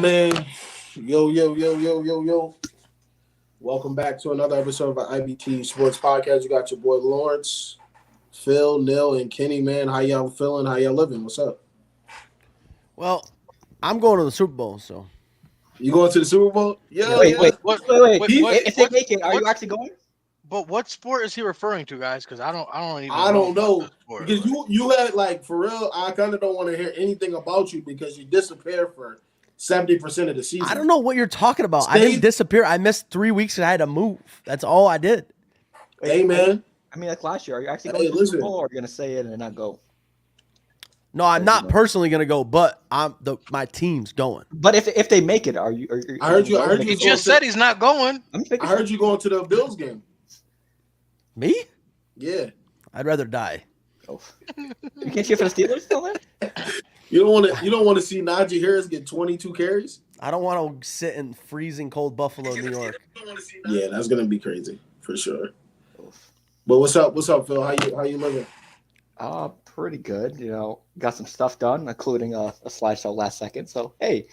man. Yo. Welcome back to another episode of our IBTE Sports Podcast. You got your boy Lawrence, Phil, Nil, and Kenny, man. How y'all feeling? How y'all living? What's up? Well, I'm going to the Super Bowl, so. You going to the Super Bowl? Yeah. Wait. If they make it, are you actually going? But what sport is he referring to, guys? Because I don't know. Sport, because you had, like, for real, I kind of don't want to hear anything about you because you disappeared for 70% of the season. I don't know what you're talking about. I didn't disappear. I missed 3 weeks and I had to move. That's all I did. Hey, man. I mean, like last year, are you actually going to the Super Bowl, or are you going to say it and not go? No, I'm not personally going to go, but my team's going. But if they make it, are you? I heard you. He just said he's not going. I heard you going to the Bills game. Me? Yeah. I'd rather die. Oh. You can't cheer for the Steelers still, then? You don't want to see Najee Harris get 22 carries? I don't want to sit in freezing cold Buffalo, New York. Yeah, that's gonna be crazy for sure. But what's up, Phil? How you living? Pretty good. Got some stuff done, including a slideshow last second. So hey,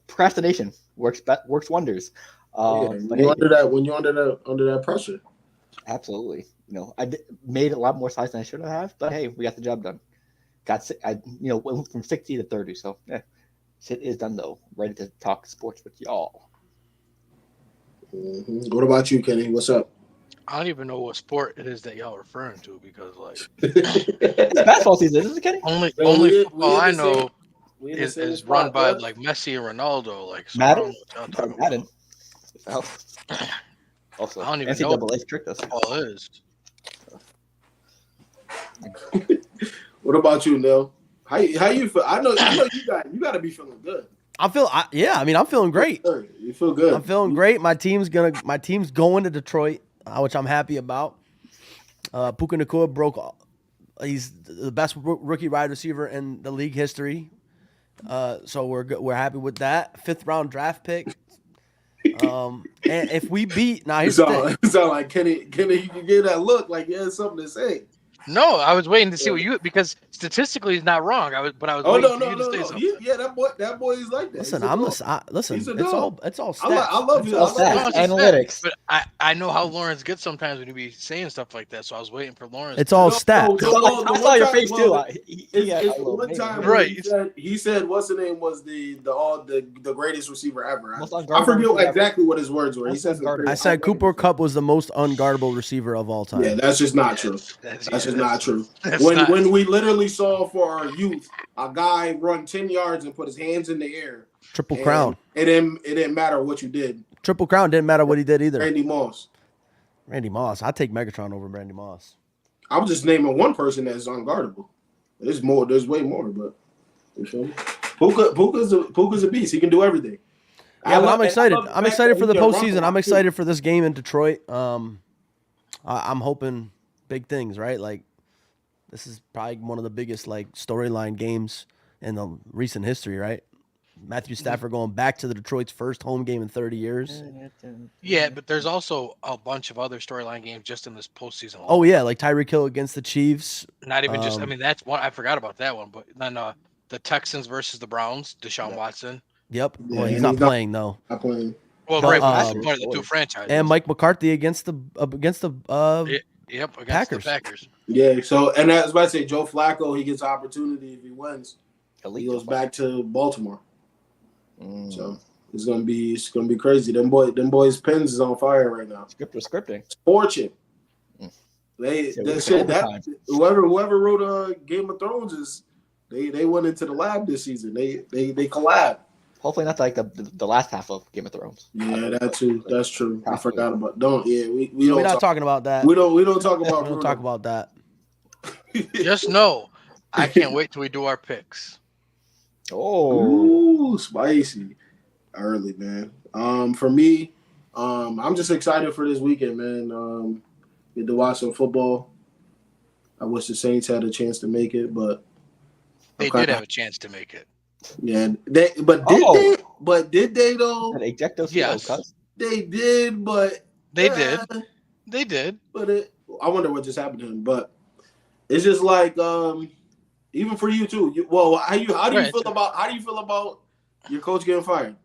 procrastination works wonders. When you're under that pressure. Absolutely. I made a lot more slides than I should have, but hey, we got the job done. Went from 60 to 30, so shit is done though. Ready to talk sports with y'all. Mm-hmm. What about you, Kenny? What's up? I don't even know what sport it is that y'all referring to because It's basketball season, isn't it, Kenny? Only football I know is run by like Messi and Ronaldo. Like so Madden. Madden. Also, I don't even know NCAA tricked us. Football is. What about you, Nil? How you feel? I know you got to be feeling good. I'm feeling great. You feel good. I'm feeling great. My team's going to Detroit, which I'm happy about. Puka Nacua he's the best rookie wide receiver in the league history. So we're happy with that. 5th round draft pick. And if we beat it sound like Kenny, you can get that look like he has something to say. No, I was waiting to see what you because statistically he's not wrong. I was waiting for you to say something. Yeah, that boy is like that. Listen, it's all stats. I love you. Analytics. But I know how Lawrence gets sometimes when you be saying stuff like that, so I was waiting for Lawrence. It's all stats. I saw your face too. One time, right? He said, "What's the name was the greatest receiver ever." I forget exactly what his words were. He said, "I said Cooper Kupp was the most unguardable receiver of all time." Yeah, that's just not true. That's just not true. When we literally saw for our youth a guy run 10 yards and put his hands in the air. Triple crown. It didn't matter what you did. Triple crown didn't matter what he did either. Randy Moss. I'd take Megatron over Randy Moss. I'm just naming one person that's unguardable. There's way more, but you feel me? Puka's a beast. He can do everything. Yeah, but I'm excited. I'm excited for the postseason. I'm excited for this game in Detroit. I'm hoping big things, right? Like, this is probably one of the biggest storyline games in the recent history, right? Matthew Stafford going back to the Detroit's first home game in 30 years. Yeah, but there's also a bunch of other storyline games just in this postseason. Oh yeah, like Tyreek Hill against the Chiefs. Not even just. I mean, that's one. I forgot about that one. But then the Texans versus the Browns. Deshaun Watson. Yep. Well, he's not playing though. Not playing. Well, right. That's one of the two franchises. And Mike McCarthy against the Packers. The Packers. Yeah. So, and I was about to say, Joe Flacco, he gets opportunity if he wins. He goes back to Baltimore. So it's gonna be crazy. Them boys' pens is on fire right now. Scripting. Fortune. Whoever wrote Game of Thrones they went into the lab this season. They collabed. Hopefully not like the last half of Game of Thrones. Yeah, that too. That's true. I forgot about. We're not talking about that. We don't talk about. We don't talk about that. Just know, I can't wait till we do our picks. Oh, spicy. Early, man. For me, I'm just excited for this weekend, man. Get to watch some football. I wish the Saints had a chance to make it, but they did have a chance to make it. Yeah, did they though? Yes, they did, but they did. But I wonder what just happened to him. But it's just like even for you too. How do you feel about your coach getting fired?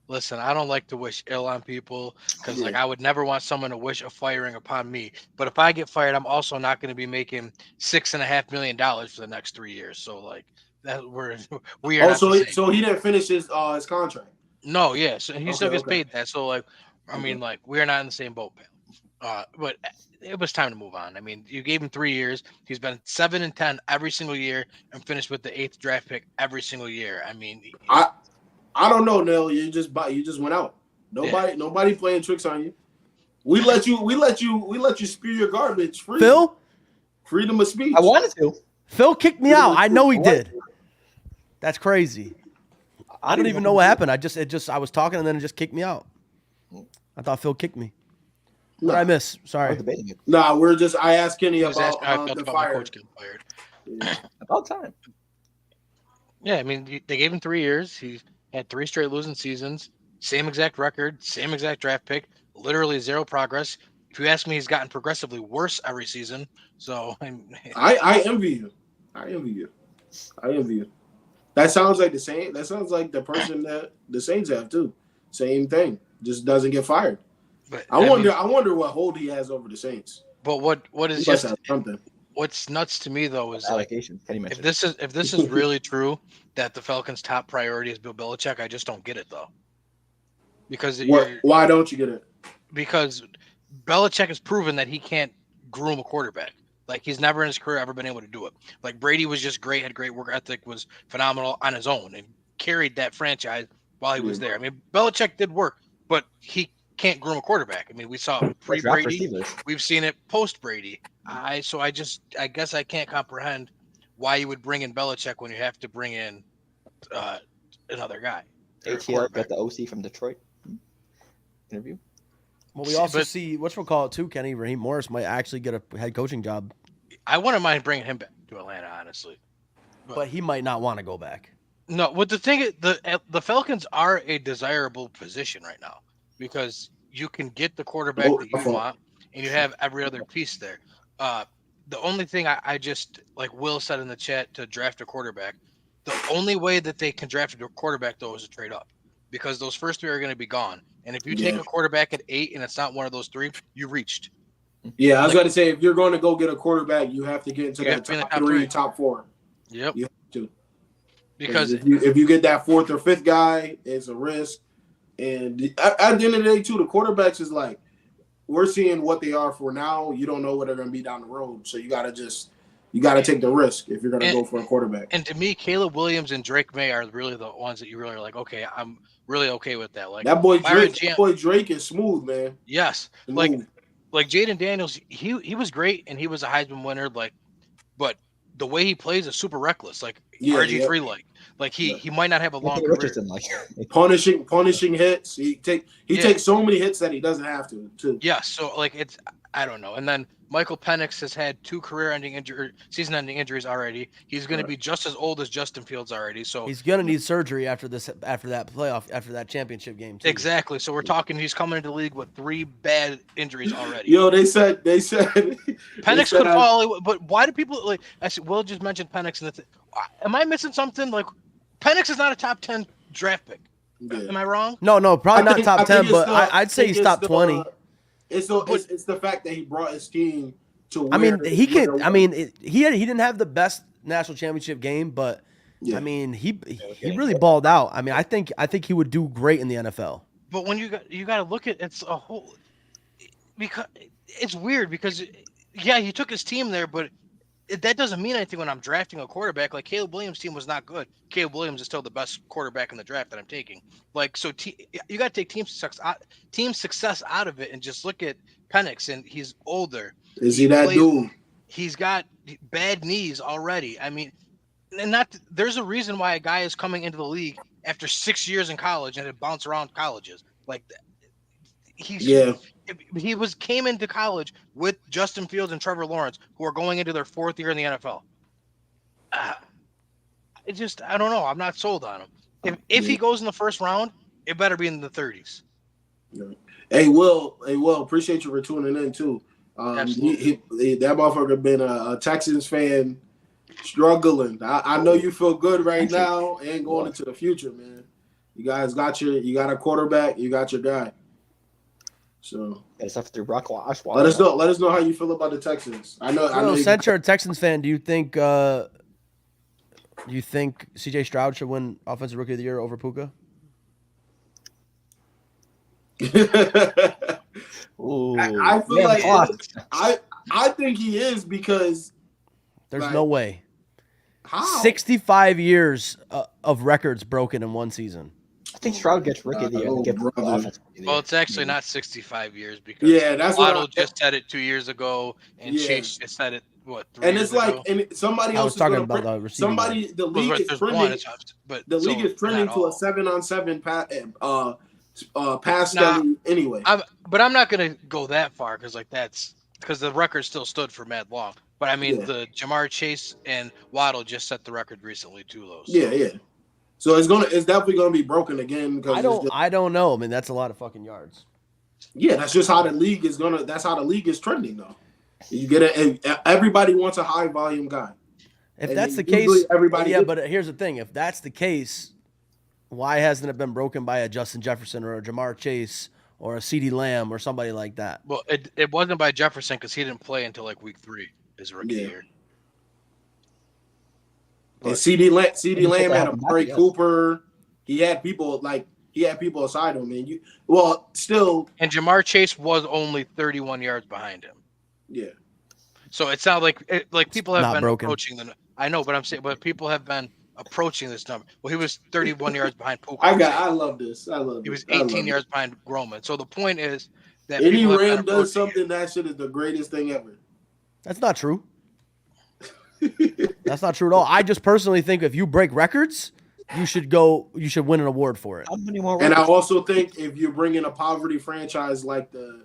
Listen, I don't like to wish ill on people because, like, Yeah. I would never want someone to wish a firing upon me. But if I get fired, I'm also not going to be making $6.5 million for the next 3 years. So, like, that we are Oh, not the same. so he didn't finish his contract. No, yeah, so he still gets Okay. paid that. So, like, I mean, like, we're not in the same boat, pal. But it was time to move on. I mean, you gave him 3 years. He's been 7-10 every single year and finished with the 8th draft pick every single year. I mean, I don't know, Neil. You just went out. Nobody playing tricks on you. We let you spew your garbage free. Phil? Freedom of speech. I wanted to. Phil kicked me out. I know he did. That's crazy. I don't even know what happened. I was talking and then it just kicked me out. I thought Phil kicked me. What did I miss? I Sorry. was debating it. Nah, I asked Kenny he was about asking how I felt the about my fire. coach getting fired. Yeah. About time. Yeah, I mean, they gave him 3 years. He had 3 straight losing seasons. Same exact record, same exact draft pick. Literally zero progress. If you ask me, he's gotten progressively worse every season. So I envy you. I envy you. That sounds like the same. That sounds like the person that the Saints have too. Same thing. Just doesn't get fired. But I wonder what hold he has over the Saints. But what is He just must have something. what's nuts to me though is like Allegation. Kenny if mentioned. this is really true that the Falcons' top priority is Bill Belichick, I just don't get it though. Because Why don't you get it? because Belichick has proven that he can't groom a quarterback. Like he's never in his career ever been able to do it. Like Brady was just great, had great work ethic, was phenomenal on his own, and carried that franchise while he was there. I mean, Belichick did work, but he can't groom a quarterback. I mean, we saw pre-Brady, Receivers. we've seen it post-Brady. I guess I can't comprehend why you would bring in Belichick when you have to bring in another guy. or a ATL quarterback. got the OC from Detroit. Interview. Well, we also But- see whatchamacallit too, Kenny. Raheem Morris might actually get a head coaching job, I wouldn't mind bringing him back to Atlanta, honestly. but he might not want to go back. No, what the thing is, the Falcons are a desirable position right now because you can get the quarterback that you want, and you have every other piece there. The only thing I just, like Will said in the chat, to draft a quarterback, the only way that they can draft a quarterback though is to trade up, because those first 3 are going to be gone. And if you take a quarterback at 8 and it's not one of those 3, you reached. Yeah, I was going to say, if you're going to go get a quarterback, you have to get into You have that to be in the top top 3, three. top 4. Yep. You have to. Because if you get that 4th or 5th guy, it's a risk. And at the end of the day, too, the quarterbacks is like, we're seeing what they are for now. You don't know what they're going to be down the road. So you got to take the risk if you're going to go for a quarterback. And to me, Caleb Williams and Drake May are really the ones that you really are like, okay, I'm really okay with that. Like That boy Byron Drake is smooth, man. Yes. Smooth. Like Jaden Daniels, he was great and he was a Heisman winner, but the way he plays is super reckless, like RG3 like he might not have a long Anthony career. Richardson, like punishing hits. He takes so many hits that he doesn't have to too. Yeah, so like it's, I don't know. And then Michael Penix has had 2 season-ending injuries already. He's going to be just as old as Justin Fields already. So He's gonna need surgery after that championship game. Too. exactly. So we're talking. He's coming into the league with 3 bad injuries already. Yo, they said Penix could fall, but why do people like? I said, Will just mentioned Penix, and am I missing something? Like, Penix is not a top 10 draft pick. Yeah. Am I wrong? No, probably not top 10, it's but the- I'd say he's top 20. It's the fact that he brought his team to. I mean, he can. where- I mean, he didn't have the best national championship game, but Yeah. I mean, he really balled out. I mean, I think he would do great in the NFL. But when you got to look at it's a whole, because it's weird because yeah, he took his team there, but that doesn't mean anything when I'm drafting a quarterback. Like Caleb Williams' team was not good. Caleb Williams is still the best quarterback in the draft that I'm taking. Like, so you got to take team success out of it and just look at Penix, and he's older. Is he that dude? He's got bad knees already. I mean, and there's a reason why a guy is coming into the league after 6 years in college and had bounced around colleges. Like, he came into college with Justin Fields and Trevor Lawrence, who are going into their 4th year in the NFL. I don't know. I'm not sold on him. If he goes in the 1st round, it better be in the 30s. Hey, Will, appreciate you for tuning in too. Absolutely. That motherfucker been a Texans fan struggling. I know you feel good right now and going into the future, man. You guys got a quarterback. You got your guy. So it's up to Brock Osweiler. Let us know how you feel about the Texans. I know. Since you're a Texans fan, do you think C.J. Stroud should win Offensive Rookie of the Year over Puka? Ooh, I feel like I think he is because there's no way. How? 65 years of records broken in one season. I think Stroud gets Rookie of the Year. Well, it's actually not 65 years because that's Waddle just said it 2 years ago, and Chase just said it 3 years ago. And somebody else is talking about the receiving. The league is trending. The league is trending to a 7-on-7 pass study anyway. But I'm not going to go that far because the record still stood for mad long. But I mean, the Jamar Chase and Waddle just set the record recently too, though. So. Yeah. So it's definitely gonna be broken again because I don't know. I mean, that's a lot of fucking yards. Yeah, that's just how the league is That's how the league is trending, though. You get everybody wants a high volume guy. If that's the case, but here's the thing: if that's the case, why hasn't it been broken by a Justin Jefferson or a Jamar Chase or a CeeDee Lamb or somebody like that? Well, it wasn't by Jefferson because he didn't play until like week 3 his rookie year. And CeeDee Lamb had a Murray Cooper. He had people aside him, and And Jamar Chase was only 31 yards behind him. Yeah. So it's not like people have been approaching the. I know, but people have been approaching this number. Well, he was 31 yards behind Puka. I love this. He was 18 yards behind Groman. So the point is that any Ram does something, that shit is the greatest thing ever. That's not true. That's not true at all. I just personally think if you break records, you should win an award for it. And I also think if you bring in a poverty franchise like the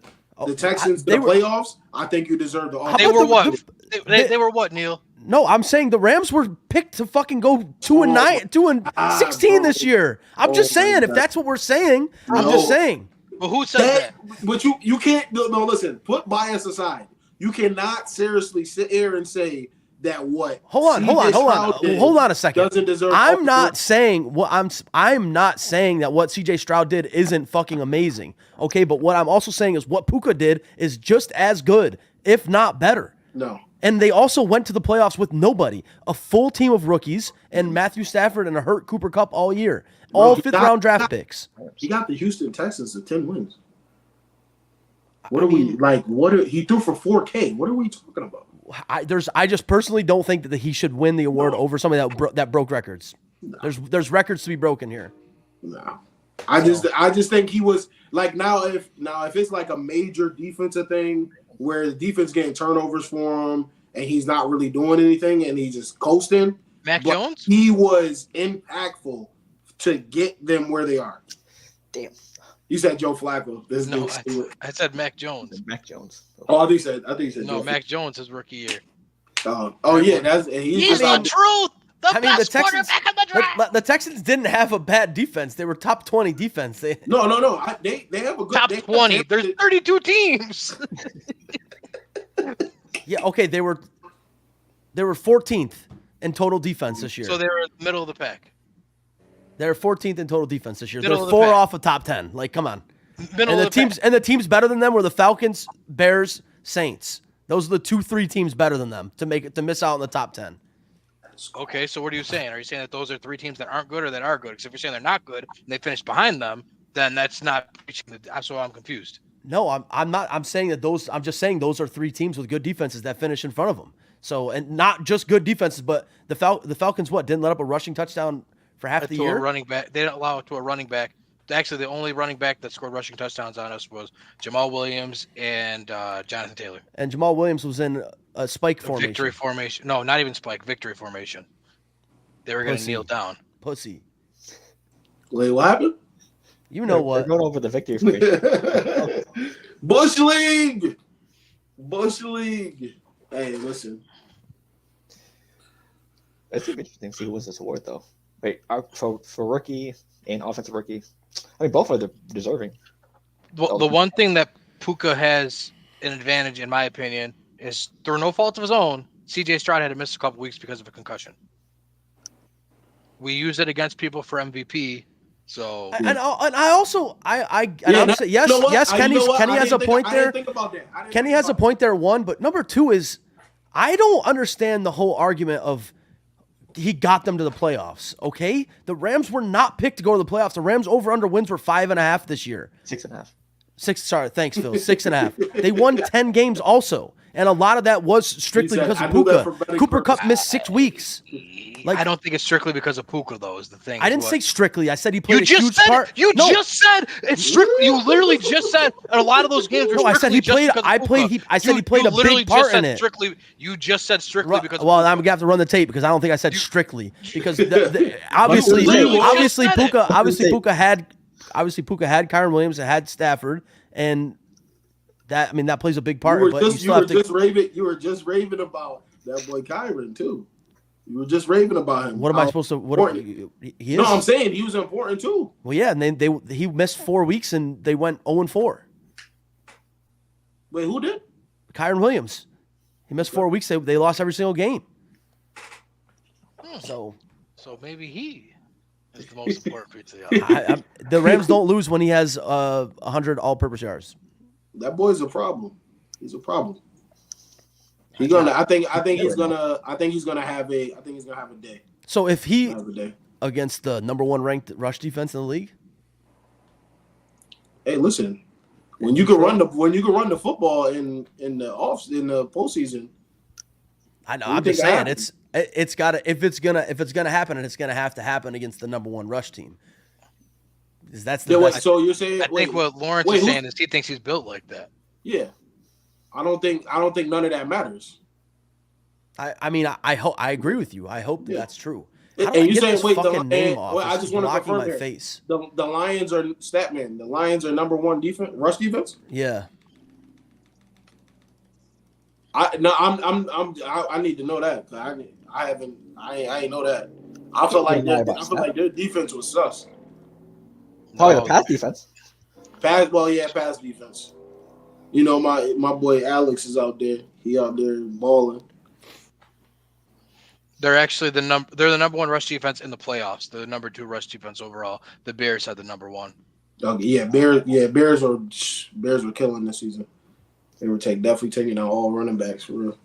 Texans to the playoffs, I think you deserve the honor. They were what? They were what, Neil? No, I'm saying the Rams were picked to fucking go 2-9, 2-16 this year. I'm just saying, if that's what we're saying, I'm just saying. But who said that? But you can't. No, listen. Put bias aside. You cannot seriously sit here and say that what. Hold on a second. Doesn't deserve. I'm not saying that what CJ Stroud did isn't fucking amazing. Okay, but what I'm also saying is what Puka did is just as good, if not better. No. And they also went to the playoffs with nobody, a full team of rookies, and Matthew Stafford and a hurt Cooper Kupp all year, all fifth-round draft picks. He got the Houston Texans to 10 wins. He threw for 4K. What are we talking about? I just personally don't think that he should win the award over somebody that broke records. No. There's records to be broken here. No. I just think he was like now if it's like a major defensive thing where the defense getting turnovers for him and he's not really doing anything and he's just coasting. Mac Jones? He was impactful to get them where they are. Damn. You said Joe Flacco. I said Mac Jones. Mac Jones. Oh, I think you said no. Joe Mac Jones his rookie year. He's the truth. The Texans, the Texans didn't have a bad defense. They were top 20 defense. No. They have a good top 20. There's 32 teams. Yeah, okay. They were 14th in total defense this year. So they were middle of the pack. They're 14th in total defense this year. They're 4 off of top 10. Like, come on. The teams better than them were the Falcons, Bears, Saints. Those are the 2-3 teams better than them to miss out in the top 10. Okay, so what are you saying? Are you saying that those are 3 teams that aren't good or that are good? Because if you're saying they're not good and they finished behind them, then that's not reaching that's why I'm confused. No, I'm not. I'm saying that those. I'm just saying those are 3 teams with good defenses that finish in front of them. So, and not just good defenses, but the Falcons didn't let up a rushing touchdown for half the year. A running back. They didn't allow it to a running back. Actually, the only running back that scored rushing touchdowns on us was Jamal Williams and Jonathan Taylor. And Jamal Williams was in a spike formation. Victory formation. No, not even spike. Victory formation. They were going to kneel down. Pussy. Wait, what happened? You know what? We're going over the victory formation. Bush League. Hey, listen. It's interesting to see who wins this award, though. Wait, for rookie and offensive rookie, I mean, both are deserving. Well, the one thing that Puka has an advantage, in my opinion, is through no fault of his own, CJ Stroud had to miss a couple weeks because of a concussion. We use it against people for MVP, So and I also say yes, Kenny has a point there. Kenny has a point there. One, but number two is I don't understand the whole argument of he got them to the playoffs. Okay, the Rams were not picked to go to the playoffs. The Rams over/under wins were 5.5 this year. 6.5. Sorry, thanks, Phil. 6.5. They won 10 games also, and a lot of that was strictly because of Puka. Cooper Kupp missed 6 weeks. Like, I don't think it's strictly because of Puka, though. Is the thing? I didn't say strictly. I said he played a huge part. Just said it's strictly. You literally just said a lot of those games were strictly. I said he played. I said he played a big part in it. Strictly, you just said strictly because. Well, I'm gonna have to run the tape because I don't think I said strictly because obviously Puka had Kyren Williams and had Stafford, and that plays a big part. You were just raving about that boy Kyren too. You were just raving about him. What am I supposed to? He is? No, I'm saying he was important too. Well, yeah, and he missed 4 weeks and they went 0-4. Wait, who did? Kyren Williams. He missed 4 weeks. They lost every single game. So maybe he is the most important for you. The Rams don't lose when he has 100 all-purpose yards. That boy's a problem. He's a problem. I think he's gonna have a day. So if he against the number 1 ranked rush defense in the league, hey, listen, when you can run the football in the postseason, I know. I'm just saying it's got to if it's gonna happen, and it's gonna have to happen against the number 1 rush team. That's the best. So you're saying? I think what Lawrence is saying is he thinks he's built like that. Yeah. I don't think none of that matters. I mean, I agree with you. I hope that's true. How do I get this fucking name off? I just want to confirm my face. The Lions are Statman. The Lions are number 1 rush defense. Yeah. I need to know that. I ain't know that. I feel like their defense was sus. Probably the pass defense. Pass defense. You know, my boy Alex is out there. He out there balling. They're actually the number 1 rush defense in the playoffs. They're the number 2 rush defense overall. The Bears had the number 1. Okay, yeah, Bears were killing this season. They were definitely taking out all running backs for real.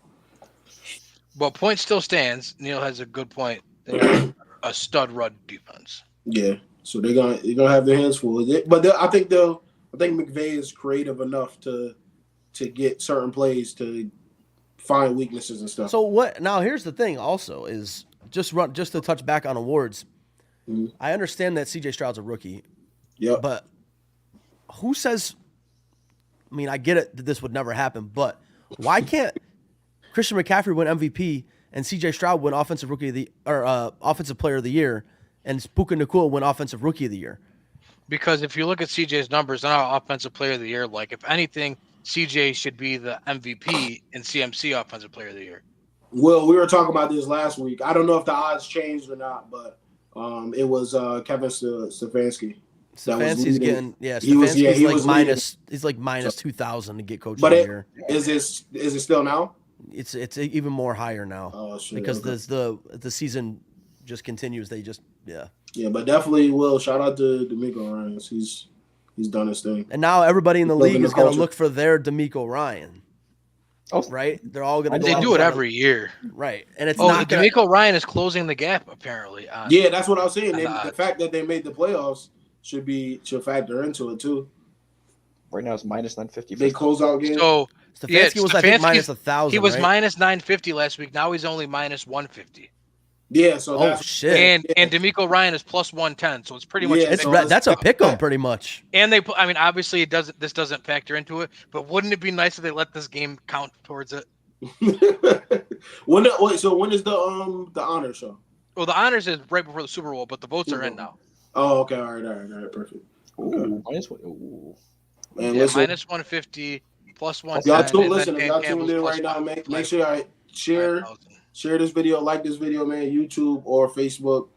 But point still stands. Neil has a good point. They have a stud run defense. Yeah, so they're gonna have their hands full. But I think McVay is creative enough to get certain plays to find weaknesses and stuff. So what? Now here's the thing. Also, is just to touch back on awards. Mm-hmm. I understand that C.J. Stroud's a rookie. Yeah. But who says? I mean, I get it that this would never happen, but why can't Christian McCaffrey win MVP and C.J. Stroud win offensive player of the year, and Puka Nacua win offensive rookie of the year? Because if you look at CJ's numbers, not offensive player of the year. Like if anything, CJ should be the MVP and CMC offensive player of the year. Well, we were talking about this last week. I don't know if the odds changed or not, but it was Kevin Stefanski. Stefanski's getting he's like minus 2,000 to get coach of the year. Is it still now? It's even more higher now. Oh, shit, because the season just continues. They just Yeah, but definitely will. Shout out to DeMeco Ryans. He's done his thing. And now everybody in the league is going to look for their DeMeco Ryan. Oh, right? They're all going to. They do it every year, right? And it's not. DeMeco Ryan is closing the gap apparently. Yeah, that's what I was saying. The fact that they made the playoffs should factor into it too. Right now it's minus 950. They close out game. So Stefanski was I think minus 1,000. He was minus 950 last week. Now he's only minus 150. Yeah, so that's shit. And DeMeco Ryan is plus 110, so it's pretty much that's a pick 'em pretty much. And obviously this doesn't factor into it, but wouldn't it be nice if they let this game count towards it? When is the honor show? Well, the honors is right before the Super Bowl, but the votes are in now. Oh, okay, all right, perfect. Okay. Ooh. Man, minus 150 plus 110. Y'all tuned in right now. Make sure I share this video, like this video, man. YouTube or Facebook.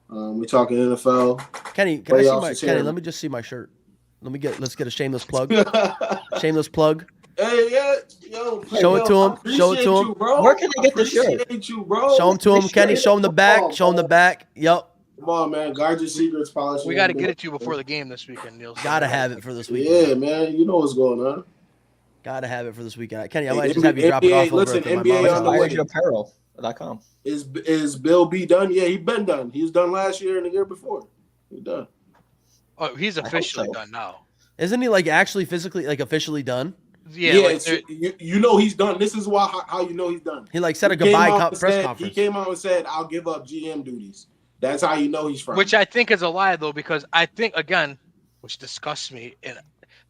We're talking NFL. Kenny, let me just see my shirt. Let's get a shameless plug. Shameless plug. Hey, yo, show it to him. Show it to him. Where can I get the shirt? You, bro. Show him to him, Kenny. Show him the back. Show him the back. Yep. Come on, man. Guard your secrets, polish. We got to get it to you before the game this weekend, Neil. Gotta have it for this weekend. Yeah, man. You know what's going on. Gotta have it for this weekend. Kenny, I might just have you drop it off listen, over at NBA my on the way. Apparel.com. Is Bill B done? Yeah, he's been done. He was done last year and the year before. He's done. Oh, he's officially done now. Isn't he like actually physically like officially done? Yeah, you know he's done. This is how you know he's done. He like said a goodbye press conference. He came out and said, "I'll give up GM duties." That's how you know he's from. Which I think is a lie, though, because I think, again, which disgusts me, and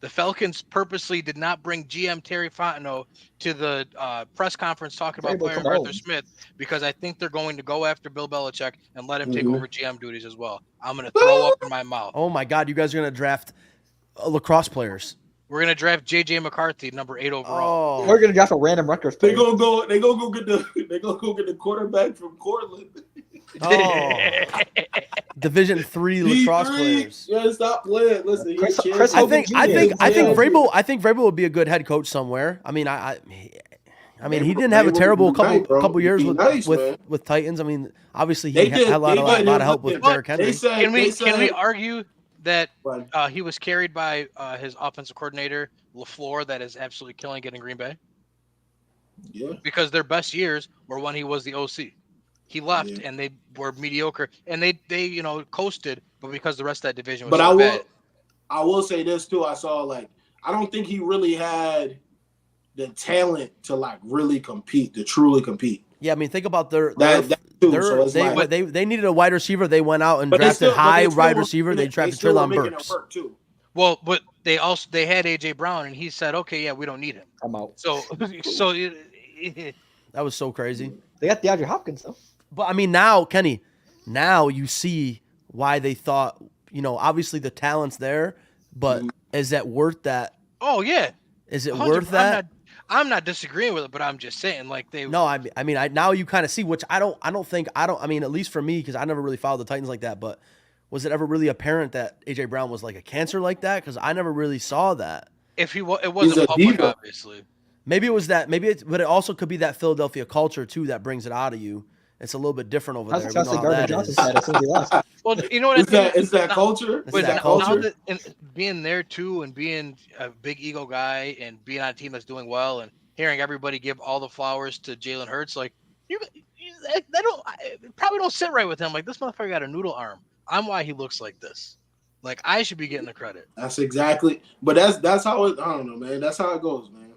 the Falcons purposely did not bring GM Terry Fontenot to the press conference talking about firing Arthur Smith, because I think they're going to go after Bill Belichick and let him take over GM duties as well. I'm going to throw up in my mouth. Oh, my God. You guys are going to draft lacrosse players. We're going to draft J.J. McCarthy, number 8 overall. Oh. We're going to draft a random Rutgers player. They're gonna go get the quarterback from Cortland. Oh. Division III lacrosse players. Yeah, stop playing. Listen, I think Vrabel would be a good head coach somewhere. I mean, I mean, he didn't have a terrible couple years with Titans. I mean, obviously he had a lot of help with Derrick Henry. Can we argue that he was carried by his offensive coordinator LaFleur, that is absolutely killing it in Green Bay? Yeah, because their best years were when he was the OC. He left and they were mediocre, and they coasted, but because the rest of that division was bad. I will say this too. I saw I don't think he really had the talent to really compete, to truly compete. Yeah, I mean, think about they needed a wide receiver. They went out and drafted wide receiver. They drafted Treylon Burks. Well, but they had AJ Brown, and he said, "Okay, yeah, we don't need him. I'm out." So that was so crazy. They got DeAndre Hopkins though. But I mean, now Kenny, you see why they thought, obviously the talent's there, but is that worth that? Oh yeah, is it worth that? I'm not disagreeing with it, but I'm just saying they. No, I mean, now you kind of see, which I mean, at least for me, because I never really followed the Titans like that. But was it ever really apparent that AJ Brown was like a cancer like that? Because I never really saw that. It wasn't public, obviously. Maybe it was that. But it also could be that Philadelphia culture too that brings it out of you. It's a little bit different over there. Well, you know what It's that culture. It's that culture. Being there too, and being a big ego guy, and being on a team that's doing well, and hearing everybody give all the flowers to Jalen Hurts, they probably don't sit right with him. Like, this motherfucker got a noodle arm. I'm why he looks like this. Like, I should be getting the credit. That's exactly. But that's how it. I don't know, man. That's how it goes, man.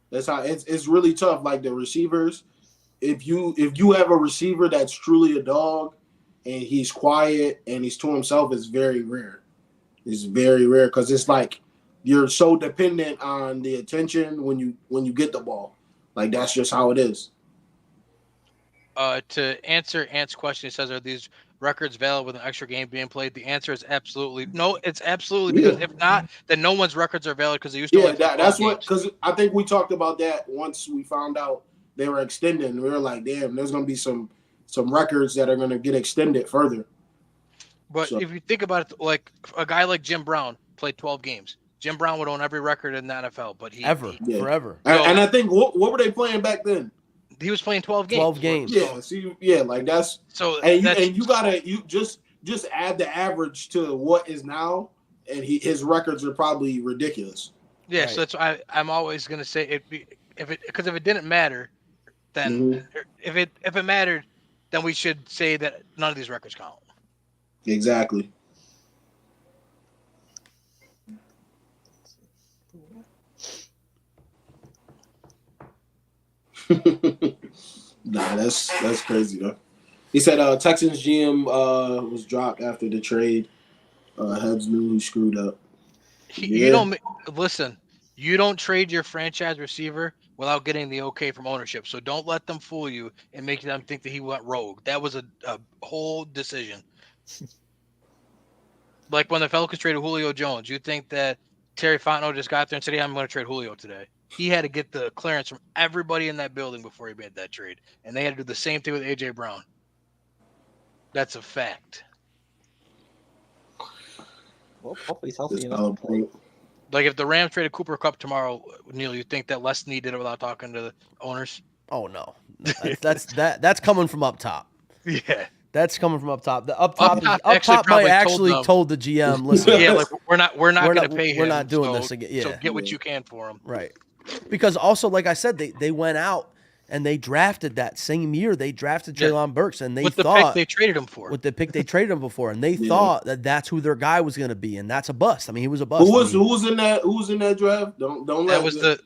That's how it's really tough. Like the receivers. If you have a receiver that's truly a dog and he's quiet and he's to himself, it's very rare. It's very rare because it's like you're so dependent on the attention when you get the ball. Like, that's just how it is. To answer Ant's question, he says, are these records valid with an extra game being played? The answer is absolutely no. It's absolutely, because if not, then no one's records are valid, because they used to. Yeah, that's what. Because I think we talked about that once we found out they were extending. We were like, damn, there's going to be some records that are going to get extended further. But if you think about it, like a guy like Jim Brown played 12 games. Jim Brown would own every record in the NFL, but forever. And I think what were they playing back then? He was playing 12 games. 12 games. Yeah, see, yeah, like that's so. And you gotta just add the average to what is now, and his records are probably ridiculous. Yeah, right. So that's why I'm always gonna say if it didn't matter. Then if it mattered, then we should say that none of these records count. Exactly. Nah, that's crazy though. He said Texans GM was dropped after the trade. Heads knew he screwed up. You don't listen. You don't trade your franchise receiver without getting the okay from ownership. So don't let them fool you and make them think that he went rogue. That was a whole decision. Like when the Falcons traded Julio Jones, you think that Terry Fontenot just got there and said, "Yeah, I'm going to trade Julio today." He had to get the clearance from everybody in that building before he made that trade. And they had to do the same thing with AJ Brown. That's a fact. Well, hopefully he's healthy enough. Like if the Rams traded Cooper Kupp tomorrow, Neil, you think that Les Snead did it without talking to the owners? Oh no, that's coming from up top. Yeah, That's coming from up top. The up Up top, top up actually top might probably actually told them. told the GM, listen, Yeah, like we're not going to pay him. we're not doing so, this again. So Yeah. get what you can for him. Right. Because also, like I said, they went out and they drafted that same year. They drafted Treylon Burks, and they With the thought pick they traded him for. with the pick they traded him before, and they thought that that's who their guy was going to be, and that's a bust. I mean, he was a bust. Who was in that draft? Don't that let was the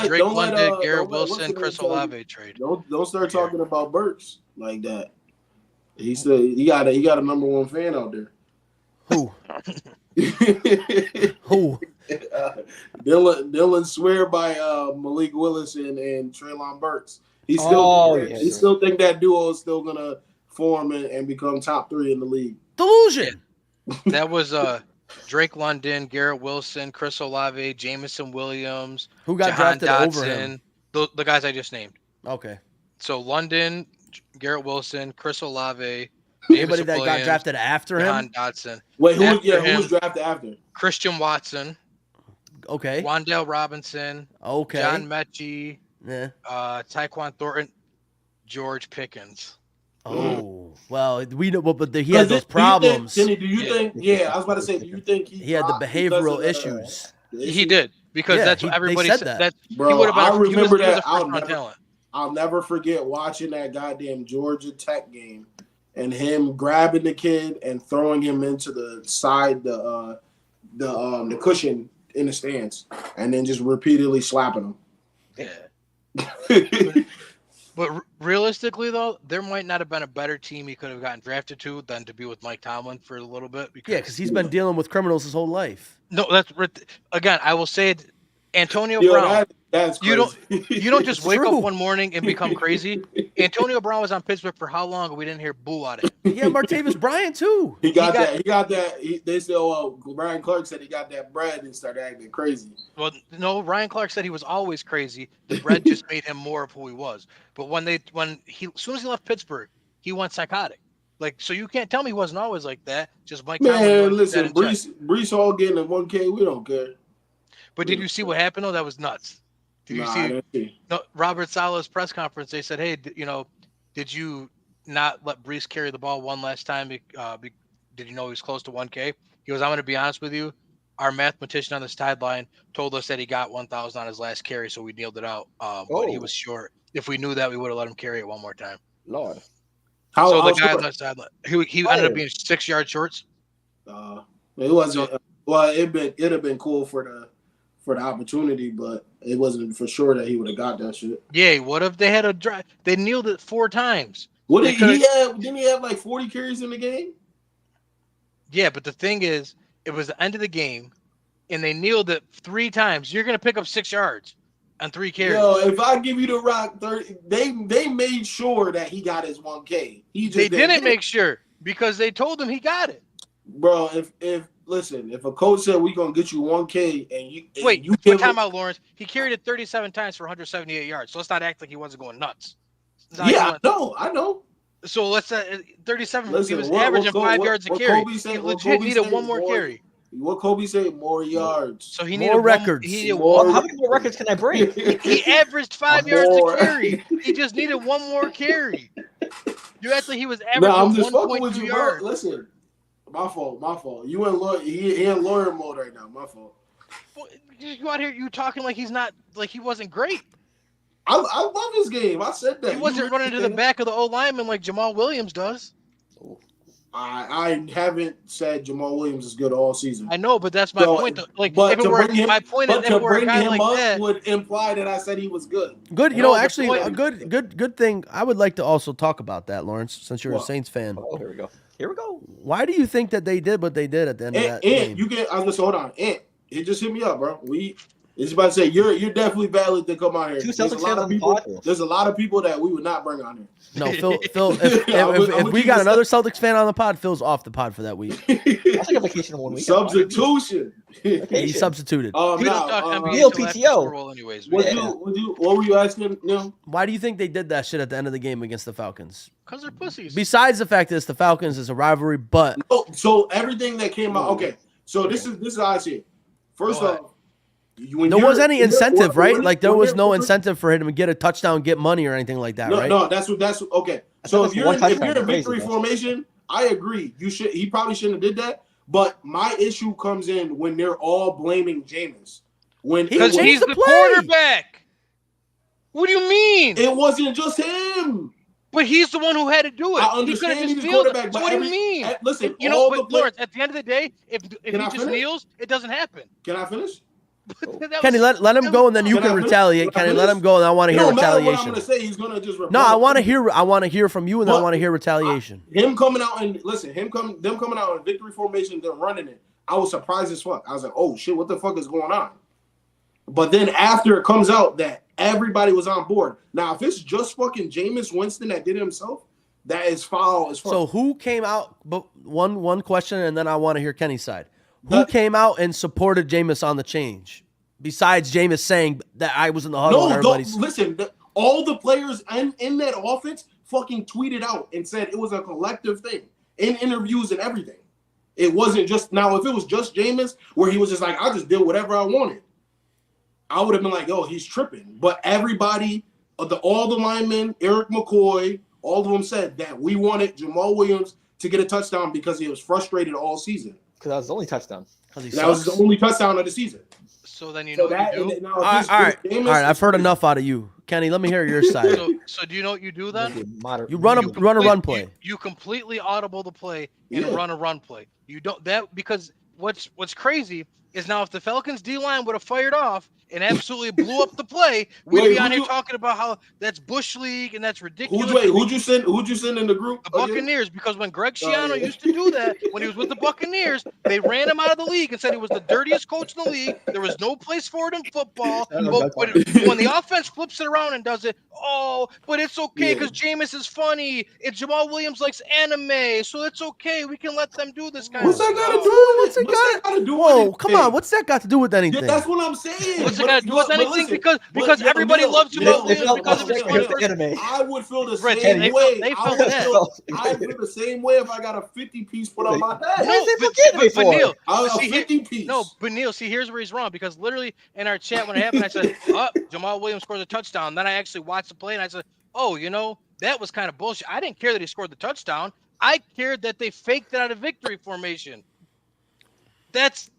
Drake London, Garrett Wilson, Chris Olave trade. Don't start talking about Burks like that. He got a number one fan out there. Who? Who? Dylan swear by Malik Willis and Treylon Burks. He still think that duo is still gonna form and become top 3 in the league. Delusion. That was Drake London, Garrett Wilson, Chris Olave, Jamison Williams, Who got Jahan drafted Dotson, over him? The guys I just named. Okay. So London, Garrett Wilson, Chris Olave, Anybody that got drafted after Jahan him? Dotson. Wait, who was drafted after? Christian Watson. Okay. Wan'Dale Robinson. Okay. John Mechie. Yeah. Tyquan Thornton. George Pickens. Oh, well, we know, but he had those problems. Do you think? Yeah, I was about to say. Do you think he had the behavioral issues? He did because that's what everybody said. That bro, he would have been. I remember that. Talent. I'll never forget watching that goddamn Georgia Tech game and him grabbing the kid and throwing him into the side, the cushion in the stands, and then just repeatedly slapping him. Yeah. But realistically, though, there might not have been a better team he could have gotten drafted to than to be with Mike Tomlin for a little bit. Because he's been dealing with criminals his whole life. No, again, I will say it. Antonio Brown. That's crazy. You don't just wake up one morning and become crazy. Antonio Brown was on Pittsburgh for how long? And we didn't hear boo out of him. Yeah, Martavis Bryant too. He got that. They still. Ryan Clark said he got that bread and started acting crazy. Well, no, Ryan Clark said he was always crazy. The bread just made him more of who he was. But as soon as he left Pittsburgh, he went psychotic. Like, so you can't tell me he wasn't always like that. Just Mike Tomlin. Man, listen, Breece Hall getting a 1K, we don't care. But did you see what happened though? That was nuts. Did you see? No, Robert Saleh's press conference? They said, "Hey, did you not let Breece carry the ball one last time? Did you know he was close to 1K?" He goes, "I'm going to be honest with you. Our mathematician on the sideline told us that he got 1,000 on his last carry, so we nailed it out. But he was short. If we knew that, we would have let him carry it one more time." Lord. So the guy on the sideline, he ended up being 6 yards short. It wasn't. It'd have been cool for the opportunity, but it wasn't for sure that he would have got that shit. Yeah, what if they had a drive? They kneeled it 4 times. Didn't he have like 40 carries in the game? Yeah, but the thing is, it was the end of the game, and they kneeled it 3 times. You're gonna pick up 6 yards on 3 carries. Yo, if I give you the rock 30, they made sure that he got his 1K. They didn't make sure because they told him he got it. Bro, if a coach said we gonna get you 1K and you time out, Lawrence. He carried it 37 times for 178 yards. So let's not act like he wasn't going nuts. I know. So let's 37. Listen, he was averaging 5 yards a carry. He legit needed one more carry. What Kobe say? More yards. So he needed more records. How many more records can I break? He averaged 5 yards a carry. He just needed one more carry. You act like he was averaging 1.2 yards. Listen. My fault. You and lawyer, he in lawyer mode right now. My fault. You out here, you talking like he's not, like he wasn't great. I love his game. I said that. He wasn't running to the back of the O-lineman like Jamal Williams does. I haven't said Jamal Williams is good all season. I know, but that's my point. Like, if it were my point, if it were a guy like that, would imply that I said he was good. Good, actually, a good thing. I would like to also talk about that, Lawrence, since you're a Saints fan. Oh, here we go. Why do you think that they did what they did at the end of that game? Hold on. Ant, he just hit me up, bro. It's about to say you're definitely valid to come out here. There's a lot of people that we would not bring on here. No, Phil. If we got another Celtics fan on the pod, Phil's off the pod for that week. I'll take a vacation in 1 week. Substitution. He substituted. Real PTO. Anyways, what were you asking? No. Why do you think they did that shit at the end of the game against the Falcons? Because they're pussies. Besides the fact that it's the Falcons, it's a rivalry, but so everything that came out. Okay, so this is how I see it. First off. There was any incentive, right? Like there was no incentive for him to get a touchdown, get money, or anything like that, right? No, that's okay. So if you're in victory formation, I agree. He probably shouldn't have did that. But my issue comes in when they're all blaming Jameis. Because he's the quarterback. What do you mean? It wasn't just him. But he's the one who had to do it. I understand he's the quarterback. So what do you mean? Listen, Lawrence, at the end of the day, if he just kneels, it doesn't happen. Can I finish? Kenny, let him go, and then you can retaliate. Kenny, let him go, and I want to hear retaliation. I'm gonna say he's gonna just. No, I want to hear from you, and then I want to hear retaliation. Him coming out and listen, them coming out in victory formation, them running it. I was surprised as fuck. I was like, oh shit, what the fuck is going on? But then after it comes out that everybody was on board. Now, if it's just fucking Jameis Winston that did it himself, that is foul as fuck. So who came out? But one question, and then I want to hear Kenny's side. Who came out and supported Jameis on the change? Besides Jameis saying that I was in the huddle. Listen, all the players in that offense fucking tweeted out and said it was a collective thing in interviews and everything. It wasn't just now. If it was just Jameis, where he was just like, I just did whatever I wanted, I would have been like, oh, he's tripping. But everybody, all the linemen, Eric McCoy, all of them said that we wanted Jamal Williams to get a touchdown because he was frustrated all season. Because that was the only touchdown. That was the only touchdown of the season. So then what you do? All right. I've heard enough out of you, Kenny. Let me hear your side. So do you know what you do then? You run a run play. You completely audible the play and run a run play. You don't because what's crazy is now if the Falcons D-line would have fired off and absolutely blew up the play, we'd be on here talking about how that's Bush League and that's ridiculous. Who'd you send in the group? The Buccaneers, because when Greg Schiano used to do that, when he was with the Buccaneers, they ran him out of the league and said he was the dirtiest coach in the league. There was no place for it in football. But when the offense flips it around and does it, but it's okay because Jameis is funny. And Jamal Williams likes anime, so it's okay. We can let them do this kind of stuff. What's that got to do? Whoa, come on. What's that got to do with anything? Yeah, that's what I'm saying. What's it got to do with anything? Because everybody loves Jamal Williams because of his anime. I would feel the same way. I feel the same way if I got a 50-piece put on my head. But Neil, a 50-piece. No, but Neil, see, here's where he's wrong because literally in our chat when it happened, I said, Jamal Williams scores a touchdown. Then I actually watched the play and I said, that was kind of bullshit. I didn't care that he scored the touchdown. I cared that they faked it out of victory formation. That's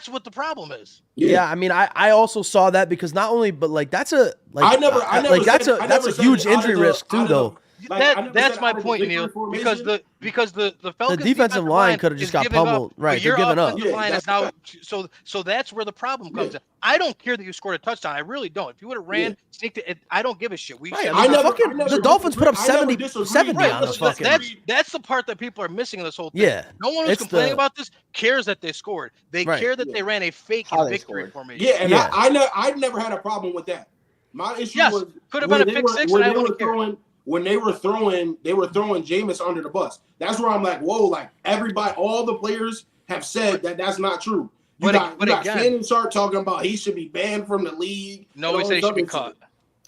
what the problem is. Yeah, I mean, I also saw that because not only, but like that's a huge injury risk too, though. That's my point, Neil. Because the Falcons defensive line could have just got pummeled. Right, they're giving up. Line is now, so that's where the problem comes in. I don't care that you scored a touchdown. I really don't. If you would have ran, sneaked it, I don't give a shit. The Dolphins put up 70 on the fucking. That's the part that people are missing in this whole thing. Yeah, no one who's complaining about this cares that they scored. They care that they ran a fake victory formation. Yeah, and I never had a problem with that. My issue was could have been a pick six, and I wouldn't care. When they were throwing Jameis under the bus. That's where I'm like, whoa, like everybody, all the players have said that that's not true. You got Shannon Sharp talking about he should be banned from the league. No, he said he should be cut.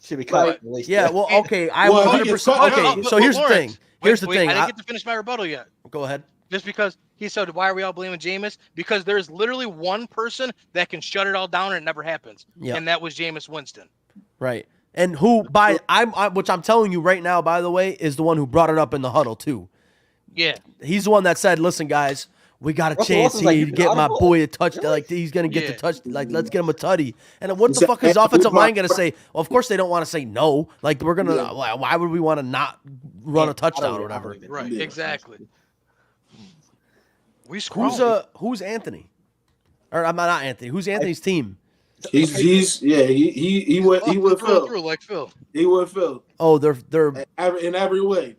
Should be cut. Yeah, well, okay. I 100%. Okay, so here's the thing. Here's the thing. I didn't get to finish my rebuttal yet. Go ahead. Just because he said, why are we all blaming Jameis? Because there's literally one person that can shut it all down and it never happens. Yeah. And that was Jameis Winston. Right. And which I'm telling you right now, by the way, is the one who brought it up in the huddle too. Yeah, he's the one that said, "Listen, guys, we got a chance here to get my boy a touch. Like he's gonna get the touch. Like let's get him a tutty." And what the fuck is offensive line gonna say? Well, of course they don't want to say no. Like we're gonna. Why would we want to not run a touchdown or whatever? Right. Exactly. Who's Anthony? Or I'm not Anthony. Who's Anthony's team? He went through like Phil. He went Phil. Oh, they're in every way.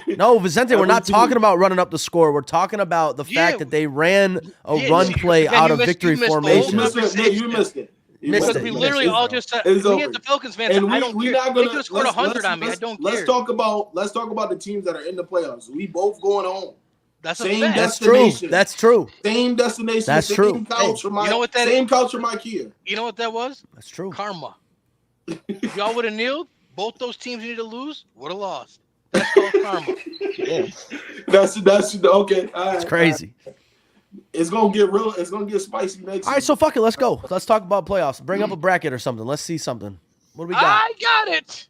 No, Vicente, we're not talking about running up the score. We're talking about the fact that they ran a run play out of victory formation. You missed it. Because we literally all just said, me as the Falcons fans, I don't care. They could have scored 100 on me. I don't care. Let's talk about the teams that are in the playoffs. We both going home. That's same a fact. destination. That's true. Same destination. That's true. Couch for my, same couch for my Kia. You know what that was? That's true. Karma. If y'all would have kneeled, both those teams you need to lose would have lost. That's called karma. Yeah. That's okay. All right, it's crazy. Right. It's gonna get real. It's gonna get spicy next. All right, so fuck it. Let's go. Let's talk about playoffs. Bring up a bracket or something. Let's see something. What do we got? I got it.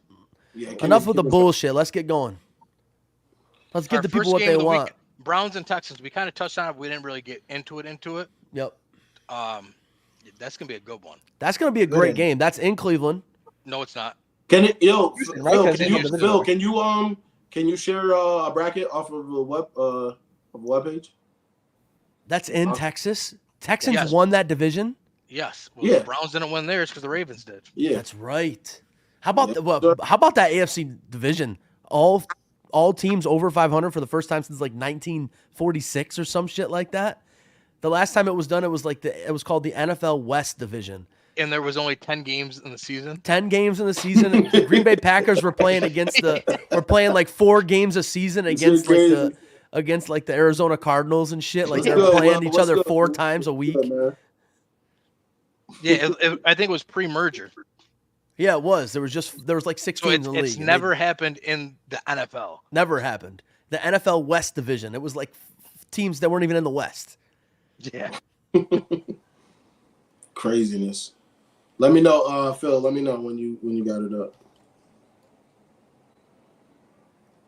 Yeah, Enough with the bullshit. Let's get going. Let's get the people what they want. Browns and Texans. We kind of touched on it. We didn't really get into it. Yep. That's gonna be a good one. That's gonna be a great game. That's in Cleveland. No, it's not. Can you share a bracket off of a web page? That's in Texas. Texans won that division. Yes. Well, the Browns didn't win theirs because the Ravens did. Yeah, that's right. How about how about that AFC division? All teams over 500 for the first time since like 1946 or some shit like that. The last time it was done, it was called the NFL West division. And there was only 10 games in the season. 10 games in the season. And the Green Bay Packers were playing like 4 games a season against the Arizona Cardinals and shit. Like they're playing each other 4 times a week. Yeah, I think it was pre-merger. Yeah, it was. There was like 6 teams in the league. It's never happened in the NFL. Never happened. The NFL West division. It was like teams that weren't even in the West. Yeah. Craziness. Let me know, Phil. Let me know when you got it up.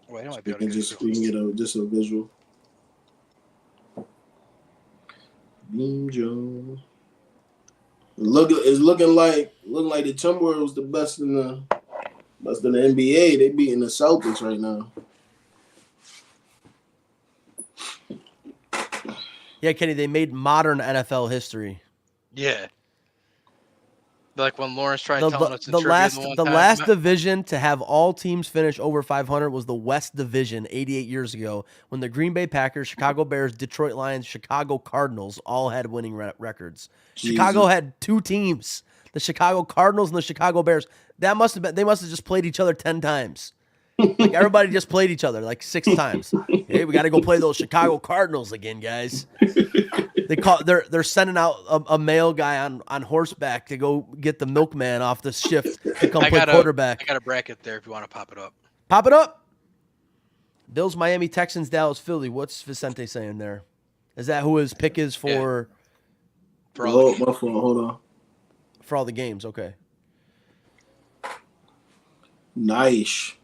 Wait, I might we can get a visual. Beam Jones. It's looking like the Timberwolves the best in the NBA. They beating the Celtics right now. Yeah, Kenny, they made modern NFL history. Yeah. Like when Lawrence tried telling us the last division to have all teams finish over 500 was the West Division 88 years ago when the Green Bay Packers, Chicago Bears, Detroit Lions, Chicago Cardinals all had winning records. Jesus. Chicago had 2 teams, the Chicago Cardinals and the Chicago Bears. They must have just played each other 10 times. Like everybody just played each other like 6 times. Hey, we got to go play those Chicago Cardinals again, guys. They're sending out a male guy on horseback to go get the milkman off the shift to come play quarterback. I got a bracket there if you want to pop it up. Pop it up. Bills, Miami, Texans, Dallas, Philly. What's Vicente saying there? Is that who his pick is for? Yeah. For all the games. Hold on. For all the games, okay. Nice.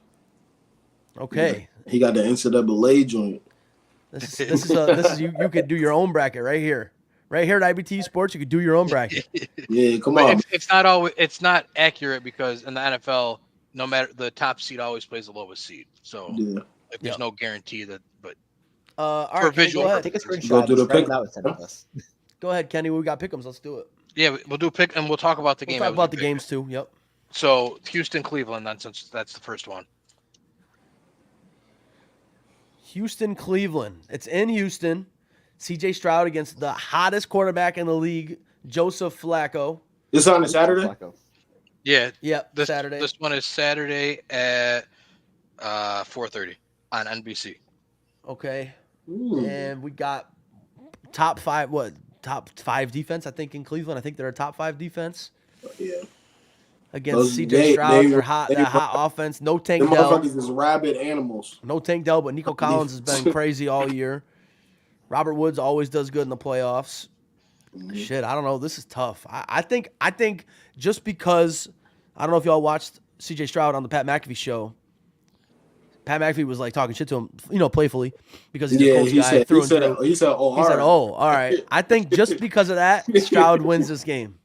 Okay. He got the NCAA joint. This is you could do your own bracket right here. Right here at IBTE Sports, you could do your own bracket. Yeah, come on. It's not accurate because in the NFL, no matter the top seed always plays the lowest seed. So there's no guarantee that. But all right, visual, go ahead. Take a screenshot. Go ahead, Kenny. We got pick'ems. Let's do it. Yeah, we'll do pick and we'll talk about the game. Talk about the games too. Yep. So Houston, Cleveland. Then since that's the first one. Houston, Cleveland. It's in Houston. C.J. Stroud against the hottest quarterback in the league, Joseph Flacco. This on a Saturday? Yeah. Yep, Saturday. This one is Saturday at 4:30 on NBC. Okay. Ooh. And we got top 5 defense, I think, in Cleveland. I think they're a top 5 defense. Yeah. Against C.J. Stroud, their hot offense. No Tank Dell. Motherfuckers is rabid animals. No Tank Dell, but Nico Collins has been crazy all year. Robert Woods always does good in the playoffs. Mm-hmm. Shit, I don't know. This is tough. I think just because I don't know if y'all watched C.J. Stroud on the Pat McAfee show. Pat McAfee was like talking shit to him, playfulily because he's a coach guy. He said, "Oh, all right." I think just because of that, Stroud wins this game.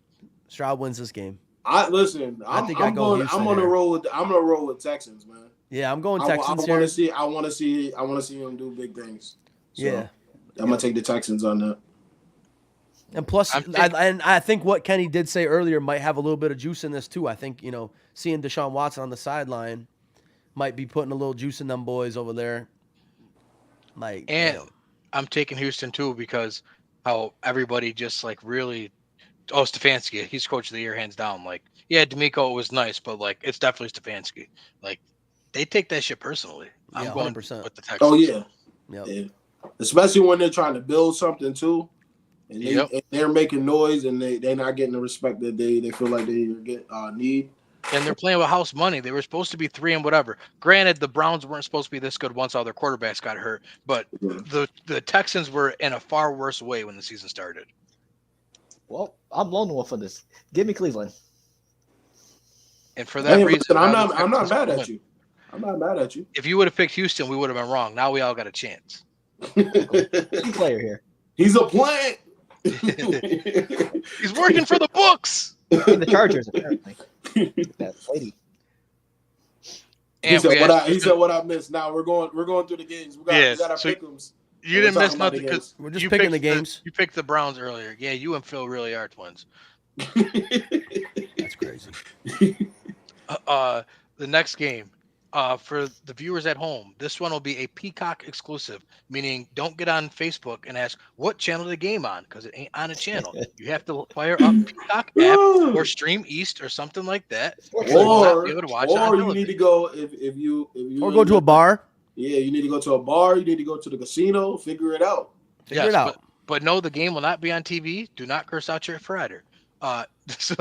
I'm gonna roll with Texans, man. Yeah, I'm going Texans here. I want to see him do big things. So yeah, I'm gonna take the Texans on that. And plus, I think what Kenny did say earlier might have a little bit of juice in this too. I think seeing Deshaun Watson on the sideline might be putting a little juice in them boys over there. I'm taking Houston too because how everybody just really. Oh, Stefanski. He's coach of the year, hands down. D'Amico was nice, but it's definitely Stefanski. They take that shit personally. I'm going 100%. With the Texans. Oh yeah. Yep. Yeah. Especially when they're trying to build something too, and they're making noise and they're not getting the respect that they feel like they need. And they're playing with house money. They were supposed to be 3 and whatever. Granted, the Browns weren't supposed to be this good once all their quarterbacks got hurt, but the Texans were in a far worse way when the season started. Well, I'm lone wolf on this. Give me Cleveland. And for that reason, I'm not mad at you. I'm not mad at you. If you would have picked Houston, we would have been wrong. Now we all got a chance. Player here. He's a plant. He's working for the books. And the Chargers, apparently. That lady. He said what I missed. Now we're going through the games. We got our pick'ems. You didn't miss nothing because we're just picking the games. You picked the Browns earlier. Yeah, you and Phil really are twins. That's crazy. The next game, for the viewers at home, this one will be a Peacock exclusive, meaning don't get on Facebook and ask what channel the game on because it ain't on a channel. You have to fire up Peacock app or Stream East or something like that. Or you need to go if you or go to a bar. Yeah, you need to go to a bar. You need to go to the casino. Figure it out. Figure it out. But no, the game will not be on TV. Do not curse out your provider. This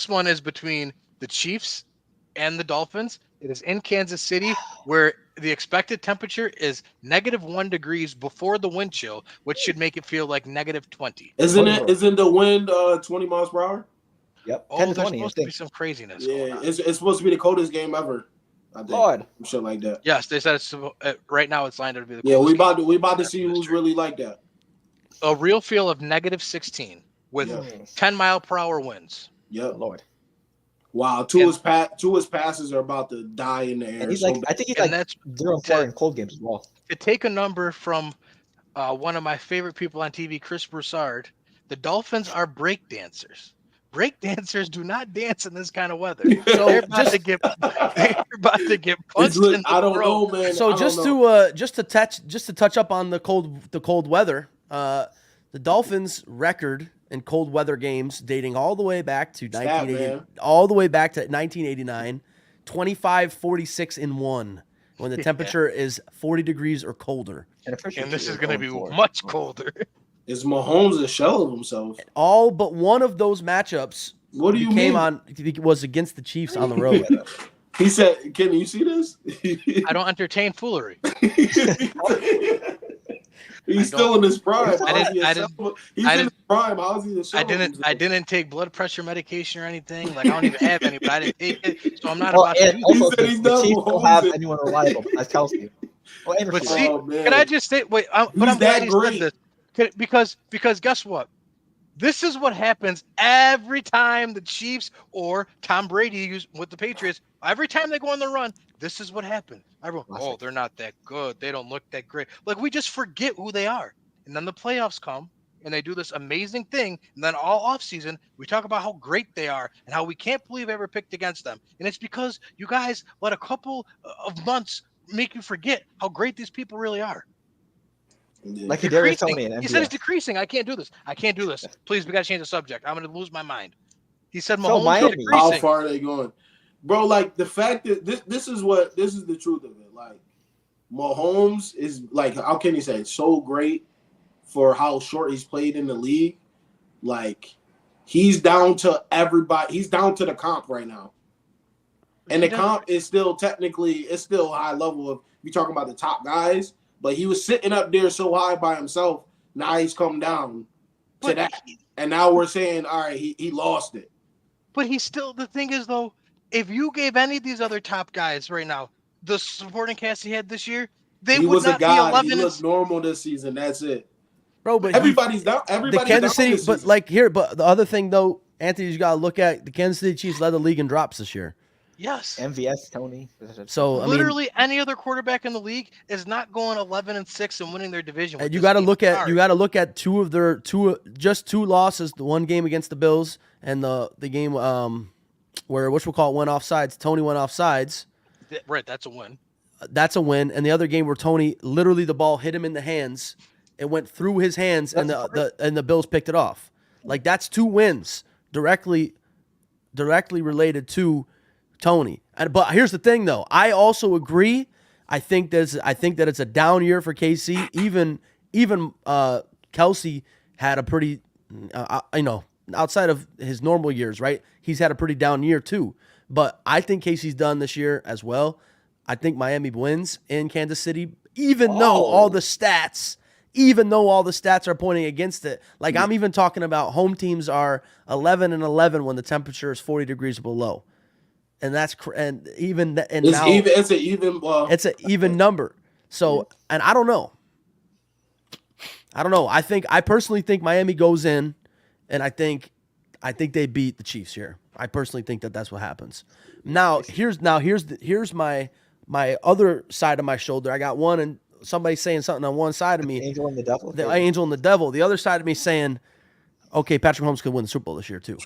one is between the Chiefs and the Dolphins. It is in Kansas City, where the expected temperature is -1 degrees before the wind chill, which should make it feel like -20. Isn't the wind 20 miles per hour? Yep. Oh, there's supposed to be some craziness. Yeah, it's supposed to be the coldest game ever. I think. Lord. Shit like that. Yes, they said it's right now. It's lined up to be the Yeah, we coldest about to see who's really like that. A real feel of -16 with 10-mile-per-hour winds. Yep. Lord. Wow, two of his passes are about to die in the air. And he's I think he's 0-4 in cold games as well. To take a number from one of my favorite people on TV, Chris Broussard, the Dolphins are break dancers. Break dancers do not dance in this kind of weather. So they're about to get punched in the I don't throat. know, man. So just to touch up on the cold weather, the Dolphins' record in cold weather games dating all the way back to 1989, 25-46-1 when the temperature is 40 degrees or colder. And this is going to be much colder. Is Mahomes a shell of himself? All but one of those matchups was against the Chiefs on the road. He said, "Can you see this?" I don't entertain foolery. He's still in his prime. He's in his prime. How's he a shell of himself? I didn't take blood pressure medication or anything. Like I don't even have any, but I didn't take it, so I'm not about to. Also, the Chiefs don't have anyone reliable. That's Kelsey. But see, can I just say? Wait, but I'm glad you said this. Because guess what? This is what happens every time the Chiefs or Tom Brady with the Patriots. Every time they go on the run, this is what happens. Everyone, they're not that good. They don't look that great. Like we just forget who they are. And then the playoffs come and they do this amazing thing. And then all offseason, we talk about how great they are and how we can't believe I ever picked against them. And it's because you guys let a couple of months make you forget how great these people really are. Like Kadarius Toney and he said it's decreasing. I can't do this. Please, we got to change the subject. I'm going to lose my mind. He said Mahomes is decreasing. How far are they going? Bro, like the fact that this is the truth of it. Like Mahomes is like, how can you say it's so great for how short he's played in the league? Like he's down to everybody. He's down to the comp right now. And the comp is still technically, it's still a high level of you talking about the top guys. But he was sitting up there so high by himself. Now he's come down to that. And now we're saying, all right, he lost it. But he's still, the thing is, though, if you gave any of these other top guys right now the supporting cast he had this year, they would not be 11. He looked normal this season. That's it. Bro, but everybody's down. Everybody's the Kansas down City, but the other thing, though, Anthony, you got to look at the Kansas City Chiefs led the league in drops this year. Yes. MVS, Tony. So literally any other quarterback in the league is not going 11-6 and winning their division. And you got to look at two losses. The one game against the Bills and the game where went offsides. Tony went offsides. Right, that's a win. That's a win. And the other game where Tony literally the ball hit him in the hands, it went through his hands, and the Bills picked it off. Like that's 2 wins directly related to Tony. But here's the thing, though. I also agree. I think that it's a down year for KC. Even Kelsey had a pretty, outside of his normal years, right? He's had a pretty down year too. But I think KC's done this year as well. I think Miami wins in Kansas City, even though all the stats are pointing against it. Like I'm even talking about home teams are 11-11 when the temperature is 40 degrees below. and and even and It's now even. It's an even. it's an even number. So, and I don't know. I personally think Miami goes in, and I think they beat the Chiefs here. I personally think that's what happens. Here's my other side of my shoulder. I got one, and somebody saying something on one side of me. Angel and the devil. The angel and the devil. The other side of me saying, okay, Patrick Mahomes could win the Super Bowl this year too.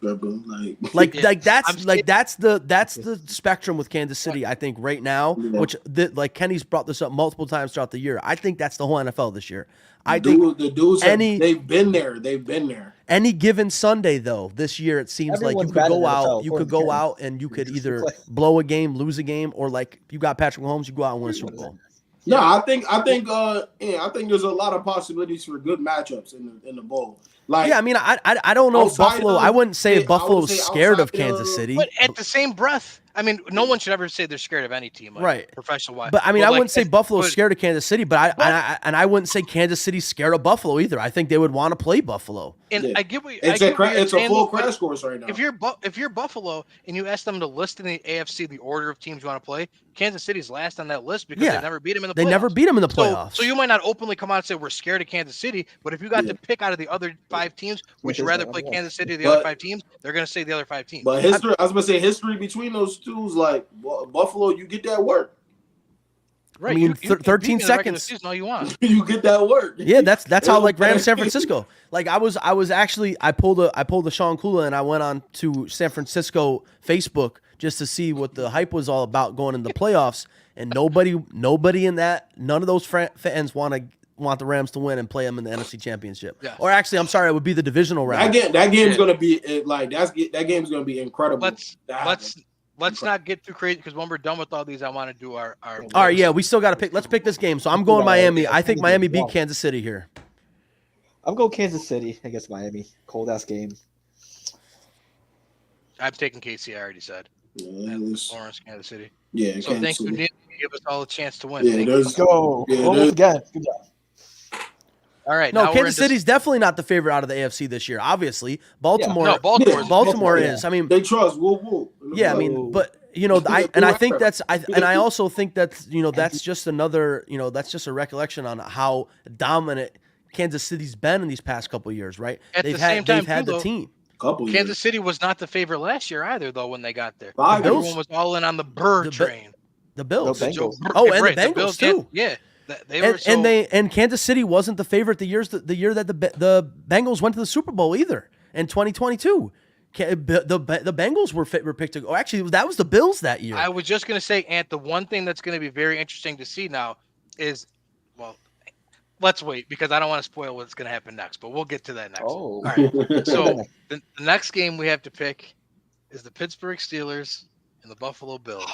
Like that's the spectrum with Kansas City. I think right now, which like Kenny's brought this up multiple times throughout the year. I think that's the whole NFL this year. The dudes they've been there. Any given Sunday though, this year it seems like you could go out. You could go out and you could either blow a game, lose a game, or like you got Patrick Mahomes, you go out and win a Super Bowl. No, I think there's a lot of possibilities for good matchups in the bowl. Like, yeah, I mean, I don't know if Buffalo. I wouldn't say Buffalo's scared of Kansas City. But at the same breath, I mean, no one should ever say they're scared of any team, like, right? Professional wise. But I mean, I wouldn't say Buffalo's scared of Kansas City, but I wouldn't say Kansas City's scared of Buffalo either. I think they would want to play Buffalo. And I get what it's a full crash course right now. If you're Buffalo and you ask them to list in the AFC the order of teams you want to play, Kansas City's last on that list because they never beat them in the playoffs. They never beat them in the playoffs. So you might not openly come out and say we're scared of Kansas City, but if you got to pick out of the other 5 teams, would you rather play Kansas City or the other 5 teams? They're going to say the other 5 teams. But history, I was going to say history between those two is like Buffalo, you get that work. Right. I mean, you 13 seconds. Season, all you want. You get that work. Yeah, that's how like Rams San Francisco. Like I was actually I pulled a Sean Kula and I went on to San Francisco Facebook just to see what the hype was all about going into the playoffs. And nobody in that, none of those fans want the Rams to win and play them in the NFC Championship. Yeah. Or actually, I'm sorry, it would be the divisional round. That game's gonna be like that game's gonna be incredible. Let's not get too crazy because when we're done with all these, I want to do our. All right, yeah, we still got to pick. Let's pick this game. So I'm going Miami. I think Miami beat Kansas City here. I'm going Kansas City against Miami. Cold ass game. I'm taking KC. I already said. Lawrence, Kansas City. Yeah. So thank you, Nick. Give us all a chance to win. Yeah, let's go. Almost again. Good job. All right. No, Kansas City's definitely not the favorite out of the AFC this year. Obviously, Baltimore. Yeah. No, Baltimore is. I mean, they trust. Woo. Yeah, I mean, but I also think that's that's just another that's just a recollection on how dominant Kansas City's been in these past couple of years, right? They've had the team. Kansas City was not the favorite last year either, though. When they got there, everyone was all in on the Bird train. The Bills. The Bengals. Oh, and the Bengals too. Yeah. And Kansas City wasn't the favorite the year that the Bengals went to the Super Bowl either in 2022. The Bengals were picked to go. Actually, that was the Bills that year. I was just going to say, Ant, the one thing that's going to be very interesting to see now is, well, let's wait because I don't want to spoil what's going to happen next, but we'll get to that next. Oh. All right. So the next game we have to pick is the Pittsburgh Steelers and the Buffalo Bills.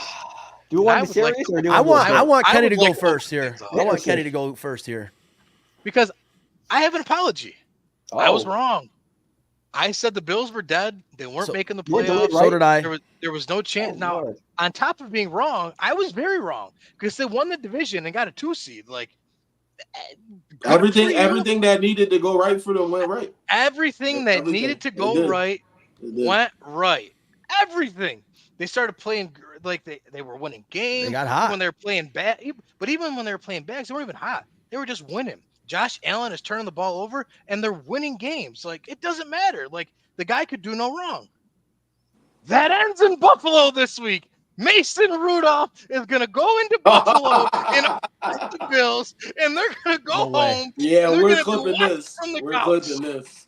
Do you want to be serious or do you I want Kenny to go first here. I want Kenny to go first here. Because I have an apology. Oh. I was wrong. I said the Bills were dead. They weren't making the playoffs. So did I. There was no chance. Now, on top of being wrong, I was very wrong because they won the division and got a 2 seed. Like everything that needed to go right for them went right. Everything that needed to go right went right. Everything. They started playing like they were winning games. They got hot when they were playing bad. But even when they were playing bad, they weren't even hot. They were just winning. Josh Allen is turning the ball over, and they're winning games. Like, it doesn't matter. Like, the guy could do no wrong. That ends in Buffalo this week. Mason Rudolph is going to go into Buffalo and fight the Bills, and they're going to go home. Yeah, we're clipping this.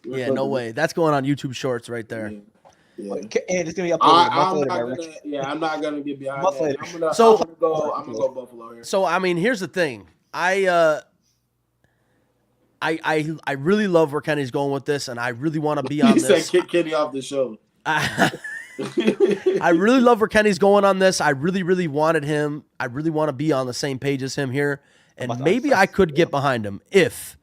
Yeah, no way. That's going on YouTube Shorts right there. Yeah. And it's going to be uploaded. I'm not going to get behind that. I'm going to go Buffalo here. So, I mean, here's the thing. I really love where Kenny's going with this, and I really want to be on this. He said kick Kenny off the show. I really love where Kenny's going on this. I really, really wanted him. I really want to be on the same page as him here, and maybe I could get behind him if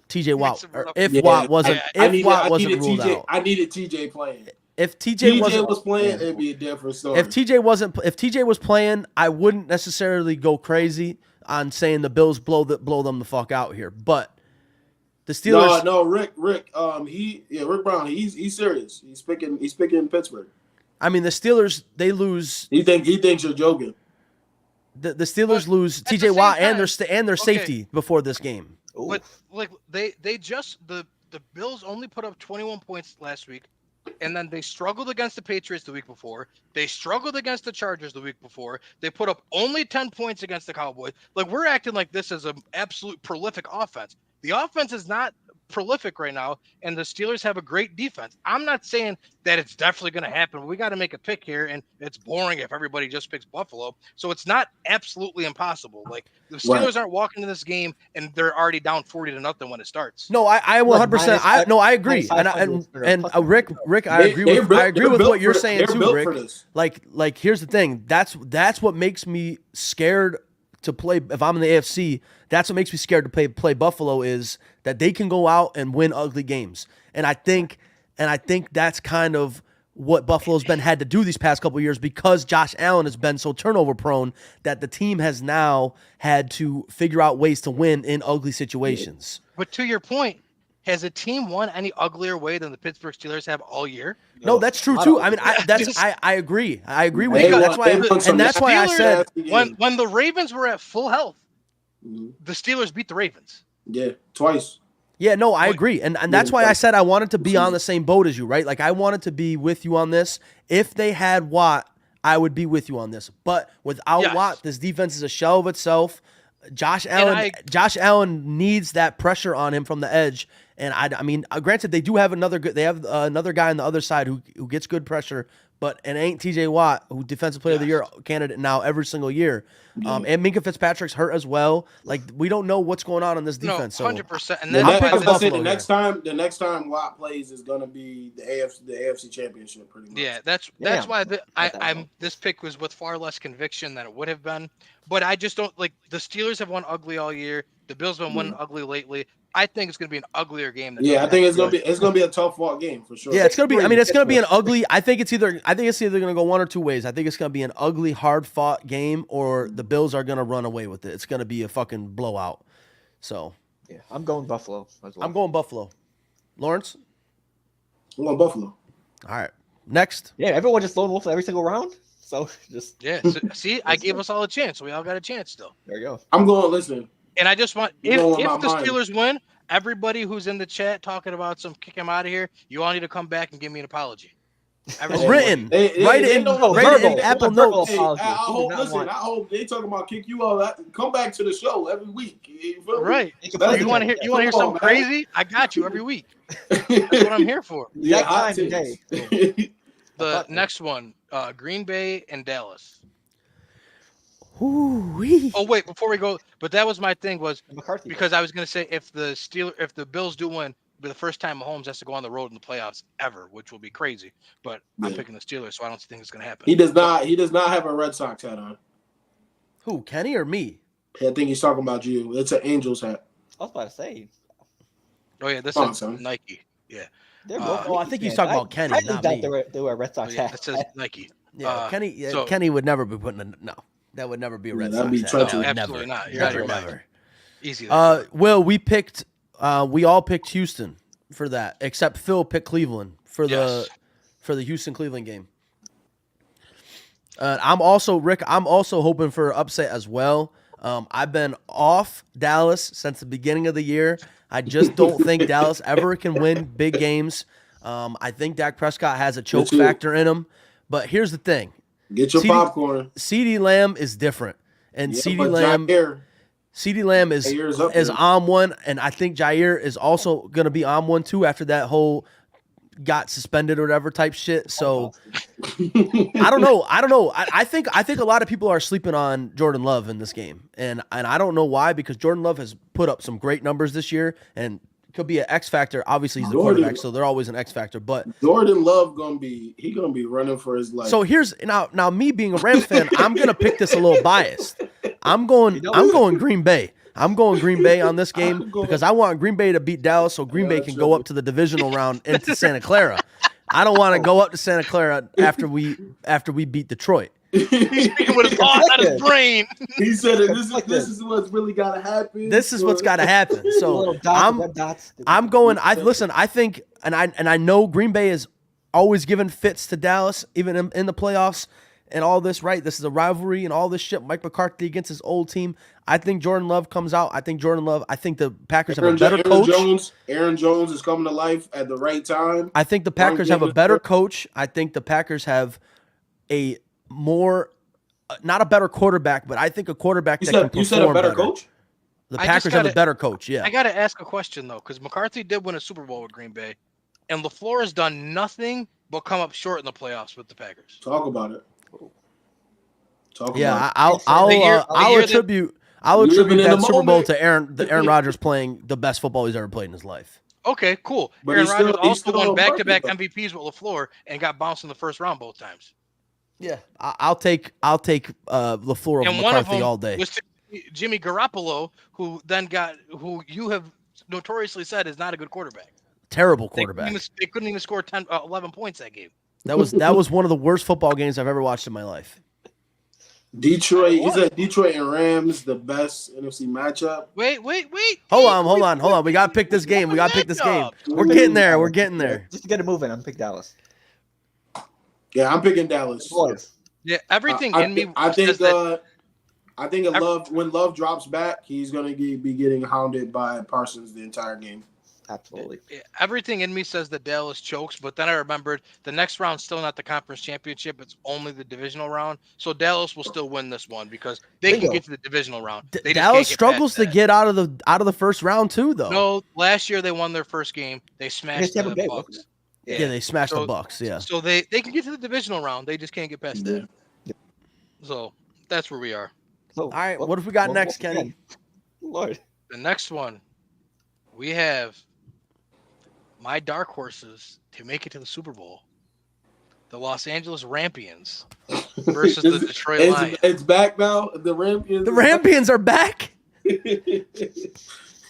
TJ Watt or if Watt wasn't ruled out. I needed TJ playing. If TJ was playing, it'd be a different story. If TJ was playing, I wouldn't necessarily go crazy on saying the Bills blow them the fuck out here, but. The Steelers. No, Rick Brown. He's serious. He's picking Pittsburgh. I mean, the Steelers, they lose. He thinks you're joking. The Steelers lose T.J. the Watt same and their safety before this game. Ooh. But like they just the Bills only put up 21 points last week, and then they struggled against the Patriots the week before. They struggled against the Chargers the week before. They put up only 10 points against the Cowboys. Like, we're acting like this is an absolute prolific offense. The offense is not prolific right now, and the Steelers have a great defense. I'm not saying that it's definitely going to happen. We got to make a pick here, and it's boring if everybody just picks Buffalo. So it's not absolutely impossible. Like, the Steelers aren't walking into this game and they're already down 40-0 when it starts. No, I 100%. I agree. And Rick, I agree with what you're saying too, Rick. Like here's the thing. That's what makes me scared to play. If I'm in the AFC, that's what makes me scared to play Buffalo, is that they can go out and win ugly games. And I think that's kind of what Buffalo's had to do these past couple of years, because Josh Allen has been so turnover prone that the team has now had to figure out ways to win in ugly situations. But to your point, has a team won any uglier way than the Pittsburgh Steelers have all year? No, that's true too. I mean, I agree. I agree with you. That's why I said when the Ravens were at full health, the Steelers beat the Ravens. Yeah, twice. Yeah, no, I agree. And that's why I said I wanted to be on the same boat as you, right? Like, I wanted to be with you on this. If they had Watt, I would be with you on this. But without Watt, this defense is a shell of itself. Josh Allen needs that pressure on him from the edge. And I mean, granted, they do have another guy on the other side who gets good pressure, but it ain't T.J. Watt, who Defensive Player of the Year candidate now every single year. And Minkah Fitzpatrick's hurt as well. Like, we don't know what's going on in this defense. 100%. And the next time Watt plays is gonna be the AFC Championship, pretty much. Yeah, that's why this pick was with far less conviction than it would have been. But I just don't like, the Steelers have won ugly all year. The Bills have been winning ugly lately. I think it's going to be an uglier game. I think it's going to be a tough fought game for sure. Yeah, it's going to be. I mean, it's going to be an ugly. I think it's either going to go one or two ways. I think it's going to be an ugly, hard fought game, or the Bills are going to run away with it. It's going to be a fucking blowout. So yeah, I'm going Buffalo as well. I'm going Buffalo. Lawrence? I'm going Buffalo. All right. Next. Yeah, everyone just lone wolf every single round. So just see, I gave us all a chance. So we all got a chance still. There you go. I'm going. Listen. And I just want, if the Steelers win, everybody who's in the chat talking about some kick him out of here, you all need to come back and give me an apology. Written. Write it in Apple Notes. I hope they talking about kick you out. Come back to the show every week. You feel me? Right. You want to hear something crazy? I got you every week. That's what I'm here for. Yeah, hot today. The next one, Green Bay and Dallas. Ooh-wee. Oh wait, before we go, but that was my thing, was McCarthy, because I was going to say if the Bills do win, it'll be the first time Mahomes has to go on the road in the playoffs ever, which will be crazy. But I'm picking the Steelers, so I don't think it's going to happen. He does not have a Red Sox hat on. Who, Kenny or me? I think he's talking about you. It's an Angels hat. I was about to say. Oh yeah, this is Nike. Yeah. I think he's talking about Kenny, not me. They were Red Sox hats. It says Nike. Yeah, Kenny would never be putting no. That would never be a Red Sox hat. No, absolutely not. Never. Easy. Will, we all picked Houston for that, except Phil picked Cleveland for the Houston-Cleveland game. I'm also hoping for upset as well. I've been off Dallas since the beginning of the year. I just don't think Dallas ever can win big games. I think Dak Prescott has a choke factor in him. But here's the thing. Get your popcorn. CeeDee Lamb is different. And CeeDee Lamb is on one, and I think Jair is also going to be on one too after that whole got suspended or whatever type shit. So I don't know. I think a lot of people are sleeping on Jordan Love in this game, and I don't know why, because Jordan Love has put up some great numbers this year and could be an X factor. Obviously, he's the quarterback, so they're always an X factor. But Jordan Love gonna be running for his life. So here's now me being a Rams fan, I'm gonna pick this a little biased. I'm going Green Bay. I'm going Green Bay on this game because I want Green Bay to beat Dallas so Green Bay can go up to the divisional round into Santa Clara. I don't want to go up to Santa Clara after we beat Detroit. He's speaking with his thoughts out of his brain. He said this is what's really got to happen. This is what's got to happen. So I'm going. I think, and I know Green Bay is always giving fits to Dallas, even in the playoffs and all this, right? This is a rivalry and all this shit. Mike McCarthy against his old team. I think Jordan Love comes out. I think the Packers have a better coach. Aaron Jones is coming to life at the right time. I think the Packers have a better coach. I think the Packers have a more, not a better quarterback, but I think a quarterback that can perform. You said a better coach? The Packers have a better coach, yeah. I got to ask a question, though, because McCarthy did win a Super Bowl with Green Bay, and LaFleur has done nothing but come up short in the playoffs with the Packers. Talk about it. I'll attribute that Super Bowl to Aaron Rodgers playing the best football he's ever played in his life. Okay, cool. But Aaron Rodgers also won back-to-back MVPs with LaFleur and got bounced in the first round both times. Yeah, I'll take LaFleur over McCarthy all day. Was Jimmy Garoppolo, who you have notoriously said is not a good quarterback. Terrible quarterback. They couldn't even score 11 points that game. That was one of the worst football games I've ever watched in my life. Detroit, you said Detroit and Rams, the best NFC matchup. Wait. Hold on. We gotta pick this game. We're getting there. Just to get it moving, I'm picking Dallas. Yeah, I'm picking Dallas. Yeah, everything in me. I think when Love drops back, he's gonna be getting hounded by Parsons the entire game. Absolutely. Everything in me says that Dallas chokes, but then I remembered the next round's still not the conference championship. It's only the divisional round. So Dallas will still win this one because they can get to the divisional round. Dallas struggles to get out of the first round too, though. No, last year they won their first game. They smashed the Bucs. Yeah, they smashed the Bucs, yeah. So they can get to the divisional round. They just can't get past that. So that's where we are. All right, what if we got next, Kenny? Lord. The next one, we have my dark horses to make it to the Super Bowl. The Los Angeles Rampions versus the Detroit Lions. It's back now. The Rampions. The Rampions are back. The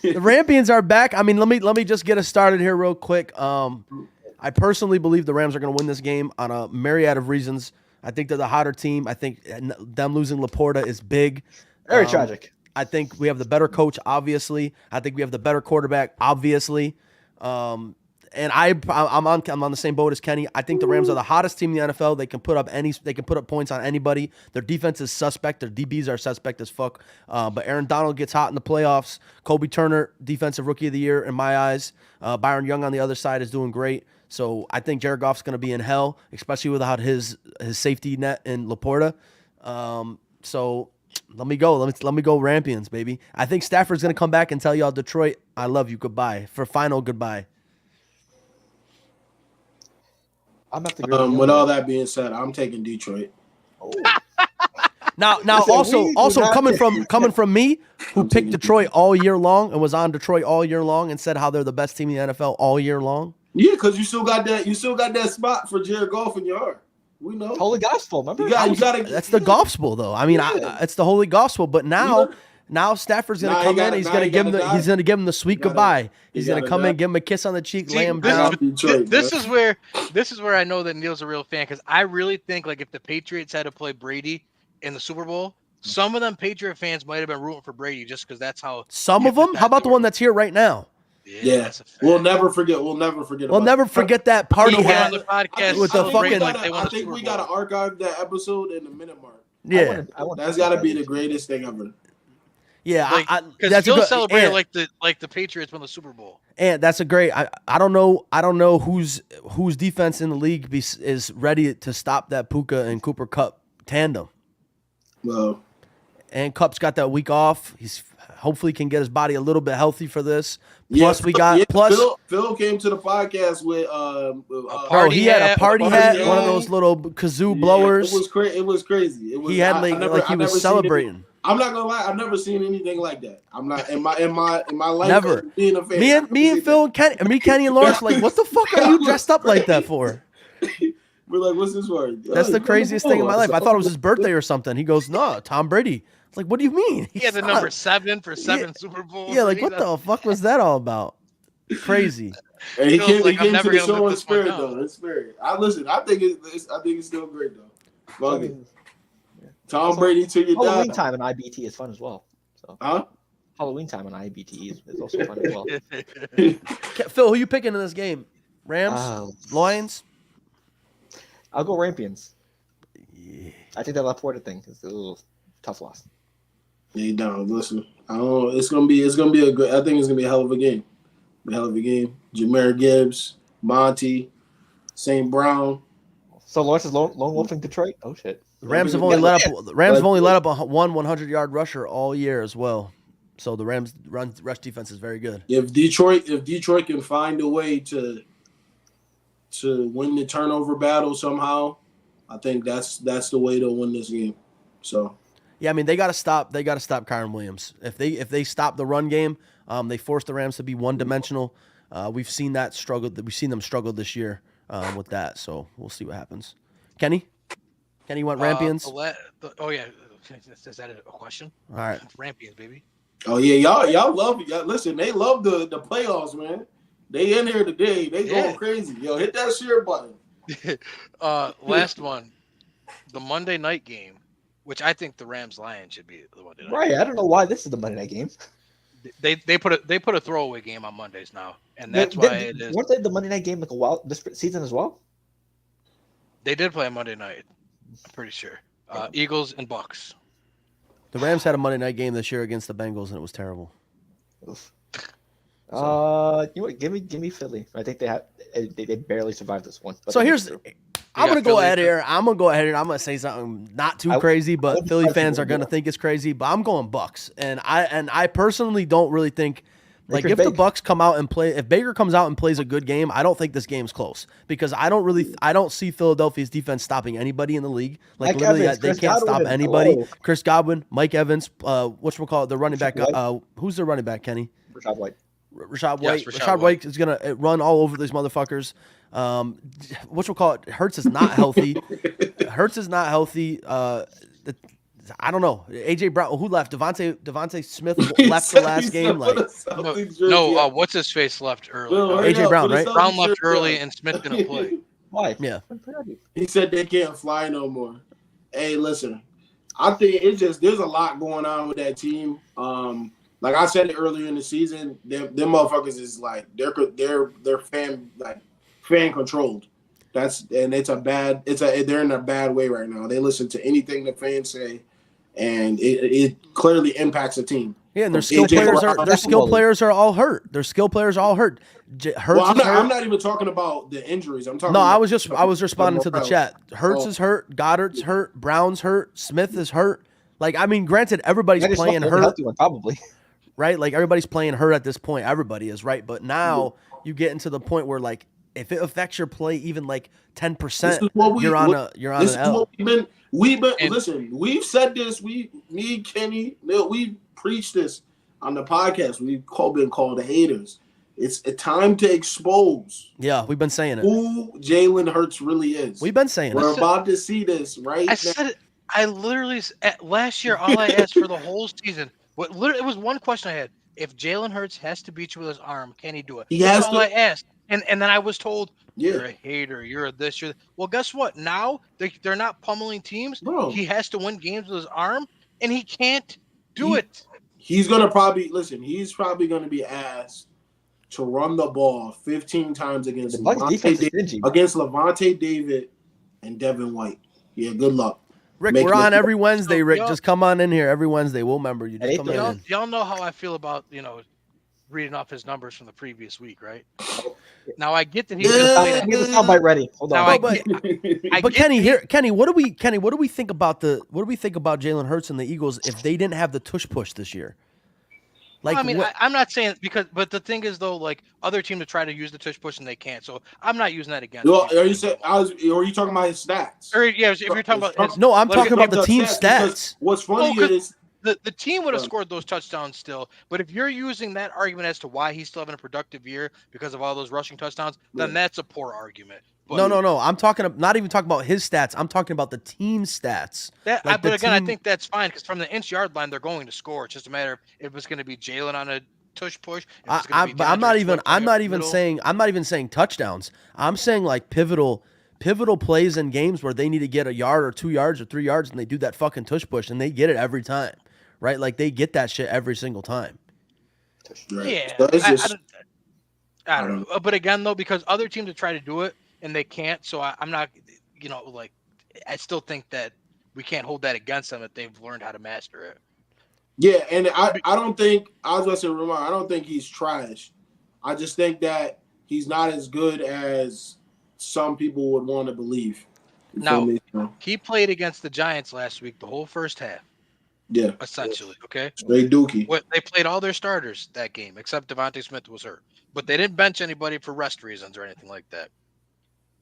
Rampions are back. I mean, let me just get us started here real quick. I personally believe the Rams are going to win this game on a myriad of reasons. I think they're the hotter team. I think them losing Laporta is big. Very tragic. I think we have the better coach, obviously. I think we have the better quarterback, obviously. And I'm on the same boat as Kenny. I think the Rams are the hottest team in the NFL. They can put up points on anybody. Their defense is suspect. Their DBs are suspect as fuck. But Aaron Donald gets hot in the playoffs. Kobe Turner, defensive rookie of the year in my eyes. Byron Young on the other side is doing great. So I think Jared Goff's going to be in hell, especially without his safety net in Laporta. So let me go Rampions, baby. I think Stafford's going to come back and tell y'all, Detroit, I love you. Goodbye. For final goodbye. I'm have to agree with all that being said, I'm taking Detroit. Oh. Now, also coming from me, who picked Detroit all year long and was on Detroit all year long and said how they're the best team in the NFL all year long. Yeah, because you still got that spot for Jared Goff in your heart. We know. Holy gospel, remember? You gotta, that's the gospel, though. I mean, it's the holy gospel. But now Stafford's gonna come in. He's gonna give him the sweet goodbye. He's gonna come in, give him a kiss on the cheek, lay him down. This is where I know that Neil's a real fan, because I really think like if the Patriots had to play Brady in the Super Bowl, some of them Patriot fans might have been rooting for Brady just because that's how. Some of them. How about the one that's here right now? Yeah, we'll never forget. We'll never forget that party hat the podcast with the fucking. I think we gotta archive that episode in the minute mark. Yeah, that's gotta be the greatest thing ever. Yeah, because still celebrated like the Patriots won the Super Bowl. And that's a great. I don't know whose defense in the league is ready to stop that Puka and Cooper Kupp tandem. Well, and Kupp's got that week off. He's hopefully can get his body a little bit healthy for this. Plus, Phil came to the podcast with he had a party hat, one of those little kazoo blowers. It was crazy. He had he was celebrating. I'm not gonna lie, I've never seen anything like that. I'm not in my life. Never. Being a fan, me and Phil and Kenny and Lawrence like, what the fuck are you dressed up like that for? We're like, what's this for? That's the craziest thing in my life. I thought it was his birthday or something. He goes, no, Tom Brady. It's like, what do you mean? He had the number 7 for 7 Super Bowls. Yeah, like what the fuck was that all about? Crazy. And he came to the show in spirit though. In spirit. I think it's still great though. Tom Brady to your Halloween time on IBT is fun as well. So. Halloween time on IBT is also fun as well. Phil, who you picking in this game? Rams? Lions? I'll go Rampions. Yeah. I think that Laporta thing is a little tough loss. Yeah, no, listen. I don't know. It's gonna be a good. I think it's gonna be a hell of a game. Jahmyr Gibbs, Monty, St. Brown. So Lawrence is lone wolf in Detroit. Oh shit. The Rams have only let up one 100-yard rusher all year as well. So the Rams rush defense is very good. If Detroit can find a way to win the turnover battle somehow, I think that's the way to win this game. So yeah, I mean they got to stop Kyren Williams. If they stop the run game, they force the Rams to be one-dimensional. We've seen that struggle. We've seen them struggle this year with that. So we'll see what happens. Kenny went Rampions. Oh yeah, is that a question? All right, Rampions, baby. oh yeah, y'all love it. Listen, they love the playoffs, man. They in here today. They going crazy. Yo, hit that share button. Last one, the Monday night game, which I think the Rams Lions should be the Monday night. Right. I don't know why this is the Monday night game. They put a throwaway game on Mondays now, and that's why it is. Weren't they the Monday night game like a while this season as well? They did play a Monday night. I'm pretty sure. Eagles and Bucks. the Rams had a Monday night game this year against the Bengals, and it was terrible. Oof. You know what? Give me Philly. I think they barely survived this one. So here's, I'm gonna go ahead here. I'm gonna say something not too crazy, but Philly fans are gonna think it's crazy. But I'm going Bucks, and I personally don't really think. Like if the Bucks come out and play, if Baker comes out and plays a good game, I don't think this game's close because I don't see Philadelphia's defense stopping anybody in the league. Like Mike literally, Evans, they Chris can't Godwin, stop anybody. hello. Chris Godwin, Mike Evans, whatchamacallit, the running back. Who's the running back, Kenny? Rashad White. Rashad White. Yes, Rashad White is gonna run all over these motherfuckers. Hurts is not healthy. Hurts is not healthy. I don't know. AJ Brown, who left? Devontae Smith left the last game. Like no, what's his face left early? AJ Brown, right? Brown left early, and Smith didn't play. Why? Yeah. He said they can't fly no more. Hey, listen, I think it's just there's a lot going on with that team. Like I said earlier in the season, them motherfuckers is like they're fan controlled. They're in a bad way right now. They listen to anything the fans say, and it clearly impacts the team. Yeah, and their skill players are all hurt. I'm not even talking about the injuries. I'm talking. No, I was responding to the chat. Hurts is hurt. Goddard's hurt. Brown's hurt. Smith is hurt. Like, I mean, granted, everybody's playing hurt. Probably. Right? Like, everybody's playing hurt at this point. Everybody is, right? But now you get into the point where, like, if it affects your play even like 10%, you're on an L. Listen, we've said this. Me, Kenny, we've preached this on the podcast. We've been called the haters. It's a time to expose. Yeah, we've been saying it. Who Jalen Hurts really is. We've been saying We're about to see this right now. I said it. I literally last year. All I asked for the whole season. It was one question I had. If Jalen Hurts has to beat you with his arm, can he do it? That's all I asked. And then I was told, you're a hater, you're a this, you're well, guess what? Now they're not pummeling teams. Bro. He has to win games with his arm, and he can't do it. He's probably going to be asked to run the ball 15 times against Levante David and Devin White. Yeah, good luck. Rick, we're on every Wednesday, Rick. Just come on in here every Wednesday. We'll remember you. Just come in. Y'all know how I feel about, reading off his numbers from the previous week, right? Now I get that he's going to play. Get the soundbite ready. Hold on. But Kenny, what do we think about Jalen Hurts and the Eagles if they didn't have the tush push this year? Like, I'm not saying but the thing is though, like other teams try to use the tush push and they can't, so I'm not using that against. Well, are you talking about his stats? If you're talking about no, I'm talking about the team stats. What's funny is the team would have scored those touchdowns still, but if you're using that argument as to why he's still having a productive year because of all those rushing touchdowns, then that's a poor argument. But, no. I'm not even talking about his stats. I'm talking about the team stats. I think that's fine because from the inch yard line, they're going to score. It's just a matter of if it's going to be Jalen on a tush push. I'm not even saying touchdowns. I'm saying like pivotal plays in games where they need to get a yard or 2 yards or 3 yards, and they do that fucking tush push, and they get it every time, right? Like they get that shit every single time. Yeah, I don't know. But again, though, because other teams have tried to do it and they can't, so I'm not. like I still think that we can't hold that against them if they've learned how to master it. Yeah, and I don't think I was going to say, Ramon, I don't think he's trash. I just think that he's not as good as some people would want to believe. Now, he played against the Giants last week, the whole first half. Yeah. Essentially, okay? Straight dookie. They played all their starters that game, except Devontae Smith was hurt. But they didn't bench anybody for rest reasons or anything like that.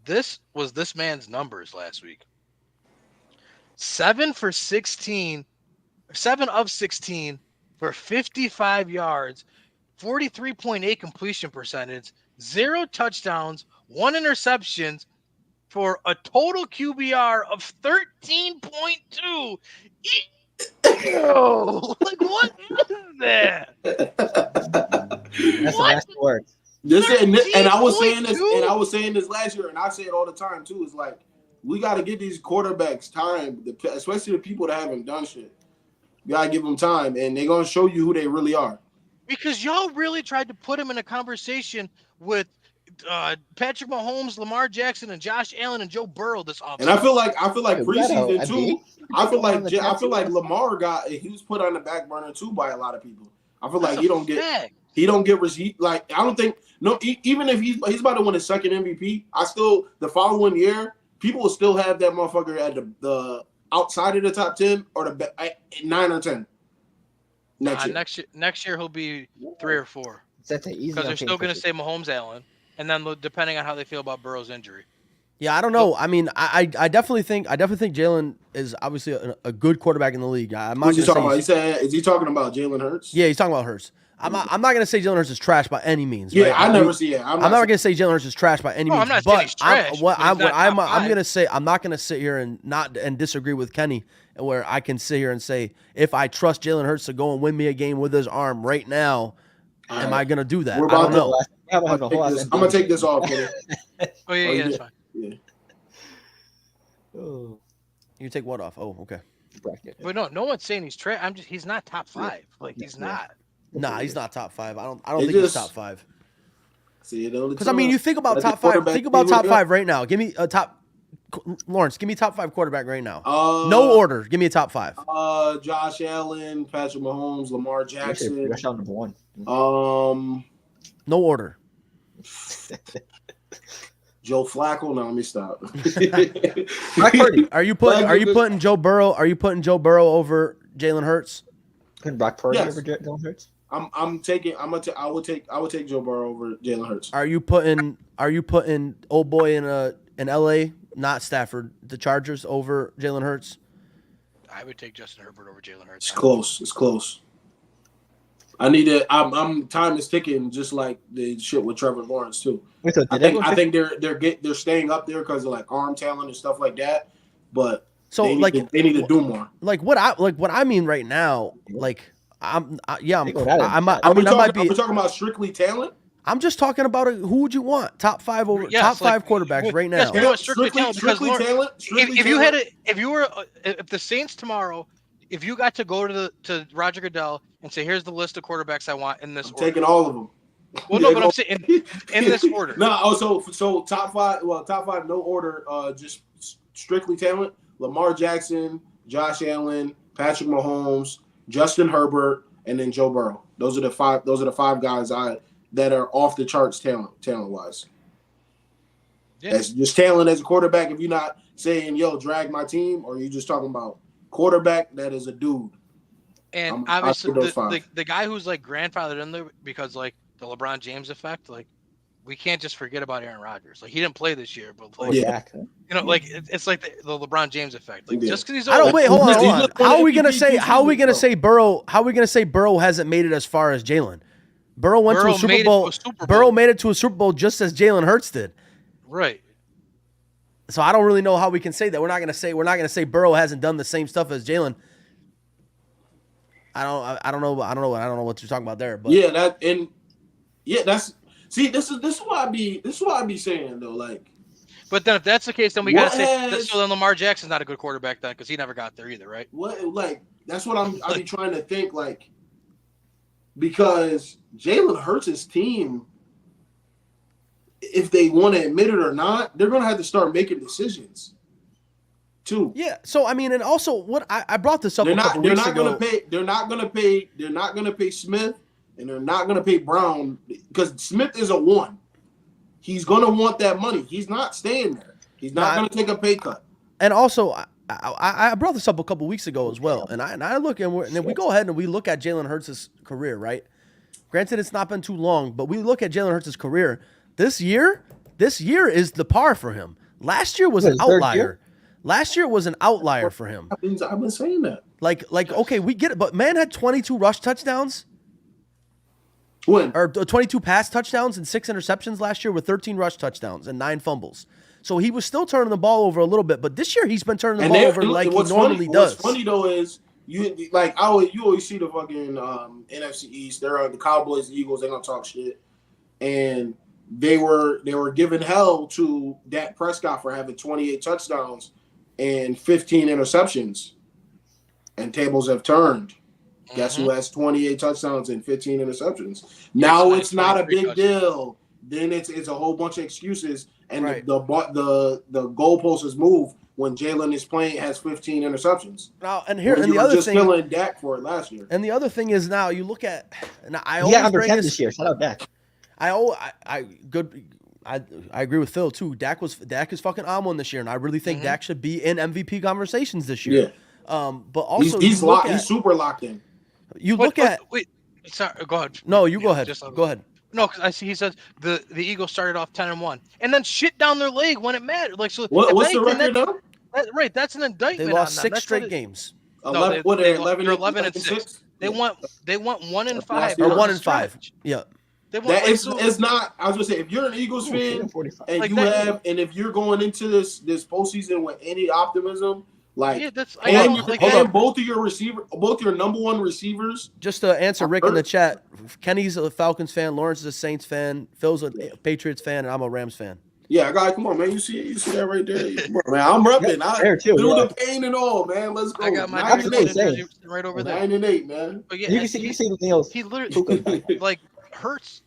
This was this man's numbers last week. 7 of 16 for 55 yards, 43.8 completion percentage, 0 touchdowns, 1 interception for a total QBR of 13.2. Ew! Like, what is that? That's the last word. And I was saying this last year, and I say it all the time too. It's like we got to give these quarterbacks time, especially the people that haven't done shit. You gotta give them time, and they're gonna show you who they really are. Because y'all really tried to put him in a conversation with Patrick Mahomes, Lamar Jackson, and Josh Allen and Joe Burrow this offseason. And I feel like preseason too. I feel like Lamar he was put on the back burner too by a lot of people. I feel like he don't get receipt. Like I don't think even if he's about to win his second MVP, the following year people will still have that motherfucker at the outside of the top 10 or the 9 or 10. Next year he'll be 3 or 4. Because they're still going to say Mahomes, Allen, and then depending on how they feel about Burrow's injury. Yeah, I don't know. I mean, I definitely think Jalen is obviously a good quarterback in the league. Who's he talking about? Is he talking about Jalen Hurts? Yeah, he's talking about Hurts. I'm not going to say Jalen Hurts is trash by any means. Yeah, right? I never see it. I'm not going to say Jalen Hurts is trash by any means. I'm not saying he's trash. I'm going to say I'm not going to sit here and disagree with Kenny, where I can sit here and say if I trust Jalen Hurts to go and win me a game with his arm right now, am I going to do that? I don't know. I'm going to take this off. Oh yeah, that's fine. Yeah. Oh. You take what off? Oh, okay. But no one's saying he's trash. He's not top 5. Like he's not. Nah, he's not top 5. I don't think he's top 5. Because I mean, you think about top 5. Think about top 5 right now. Give me a top. Lawrence, give me top 5 quarterback right now. No order. Give me a top 5. Josh Allen, Patrick Mahomes, Lamar Jackson. Josh Allen number 1. No order. Joe Flacco. No, let me stop. Are you putting Joe Burrow? Are you putting Joe Burrow over Jalen Hurts? Putting Brock Purdy over Jalen Hurts? I would take Joe Burrow over Jalen Hurts. Are you putting old boy in LA, not Stafford, the Chargers over Jalen Hurts? I would take Justin Herbert over Jalen Hurts. It's close. I need to. I'm time is ticking, just like the shit with Trevor Lawrence too. I think they're staying up there because of like arm talent and stuff like that. But they need to do more. Like what I mean right now, like are we talking about strictly talent? I'm just talking about who would you want top 5 over top 5 quarterbacks right now. Yes, strictly talent. If the Saints tomorrow, if you got to go to Roger Goodell and say, here's the list of quarterbacks I want in this order. Taking all of them. Well, no, but I'm saying in this order. No, so top 5. Well, top 5, no order. Just strictly talent. Lamar Jackson, Josh Allen, Patrick Mahomes, Justin Herbert, and then Joe Burrow. Those are the 5 guys that are off the charts talent wise. Yeah. That's just talent as a quarterback. If you're not saying, yo, drag my team, or you're just talking about quarterback that is a dude. And obviously the guy who's like grandfathered in there because like the LeBron James effect, like we can't just forget about Aaron Rodgers. Like he didn't play this year, but like like it's like the LeBron James effect. Like just because he's old. Hold on. How are we gonna say Burrow hasn't made it as far as Jalen? Burrow went to a Super Bowl. Burrow made it to a Super Bowl just as Jalen Hurts did. Right. So I don't really know how we can say that. We're not gonna say Burrow hasn't done the same stuff as Jalen. I don't know what you're talking about there. But this is what I be saying though. Like, but then if that's the case, then we gotta say so then Lamar Jackson's not a good quarterback then because he never got there either, right? That's what I be trying to think like, because Jalen Hurts' team, if they want to admit it or not, they're gonna have to start making decisions. too. Yeah. So I mean, and also what I brought this up They're a couple not. They're weeks not ago. gonna pay. They're not gonna pay. They're not gonna pay Smith, and they're not gonna pay Brown because Smith is a 1. He's gonna want that money. He's not staying there. He's not gonna take a pay cut. And also, I brought this up a couple weeks ago as well. And I look and then we go ahead and we look at Jalen Hurts' career, right? Granted, it's not been too long, but we look at Jalen Hurts' career. This year is the par for him. Last year was an outlier. Last year was an outlier for him. I've been saying that. Like, okay, we get it, but man had 22 rush touchdowns. When? Or 22 pass touchdowns and 6 interceptions last year with 13 rush touchdowns and 9 fumbles. So he was still turning the ball over a little bit, but this year he's been turning the ball over like he normally does. What's funny though is you always see the fucking NFC East. They're on the Cowboys, the Eagles. They gonna talk shit, and they were giving hell to Dak Prescott for having 28 touchdowns and 15 interceptions, and tables have turned. Guess who has 28 touchdowns and 15 interceptions? Now it's not a big deal. Then it's a whole bunch of excuses, and the goalpost is moved when Jalen is playing has 15 interceptions. Now and the other thing, killing Dak for it last year. And the other thing is now you look at, and I always always bring this year. Shout out Dak. I agree with Phil too. Dak is fucking on one this year, and I really think Dak should be in MVP conversations this year. Yeah. But also he's super locked in. Wait, sorry, go ahead. No, you go ahead. Go ahead. No, because I see he says the Eagles started off 10-1, and then shit down their leg when it mattered. Like so, what's the record now? Right, that's an indictment. They lost on them. 6 straight games. 11, no, they're 11 and 6. They went 1-5. Or 1-5. Yeah. It's not. I was gonna say if you're an Eagles fan and if you're going into this postseason with any optimism. Both of your number one receivers. Just to answer Rick in the chat, Kenny's a Falcons fan, Lawrence is a Saints fan, Phil's a Patriots fan, and I'm a Rams fan. Yeah, guy, come on, man. You see that right there? Come on, man. I'm repping. Through the pain and all, man. Let's go. I got my 9-8 right over there. 9-8, man. But yeah, you can see the nails. He literally Hurts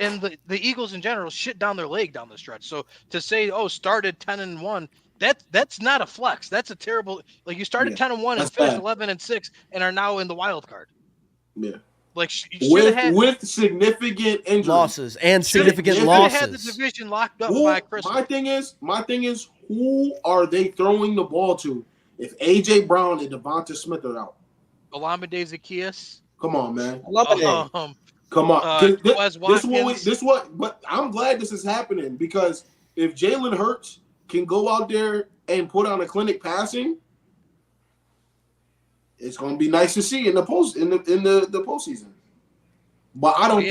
and the Eagles in general shit down their leg down the stretch. So to say, started 10-1. That's not a flex. That's a terrible. Like you started 10-1 and finished 11-6 and are now in the wild card. Yeah. Like with significant injuries, losses and significant losses. Had the division locked up by Christmas. My thing is, who are they throwing the ball to? If AJ Brown and Devonta Smith are out, Olamide Zaccheaus. Come on, man. Come on. But I'm glad this is happening because if Jalen Hurts can go out there and put on a clinic passing, it's going to be nice to see in the postseason. But I don't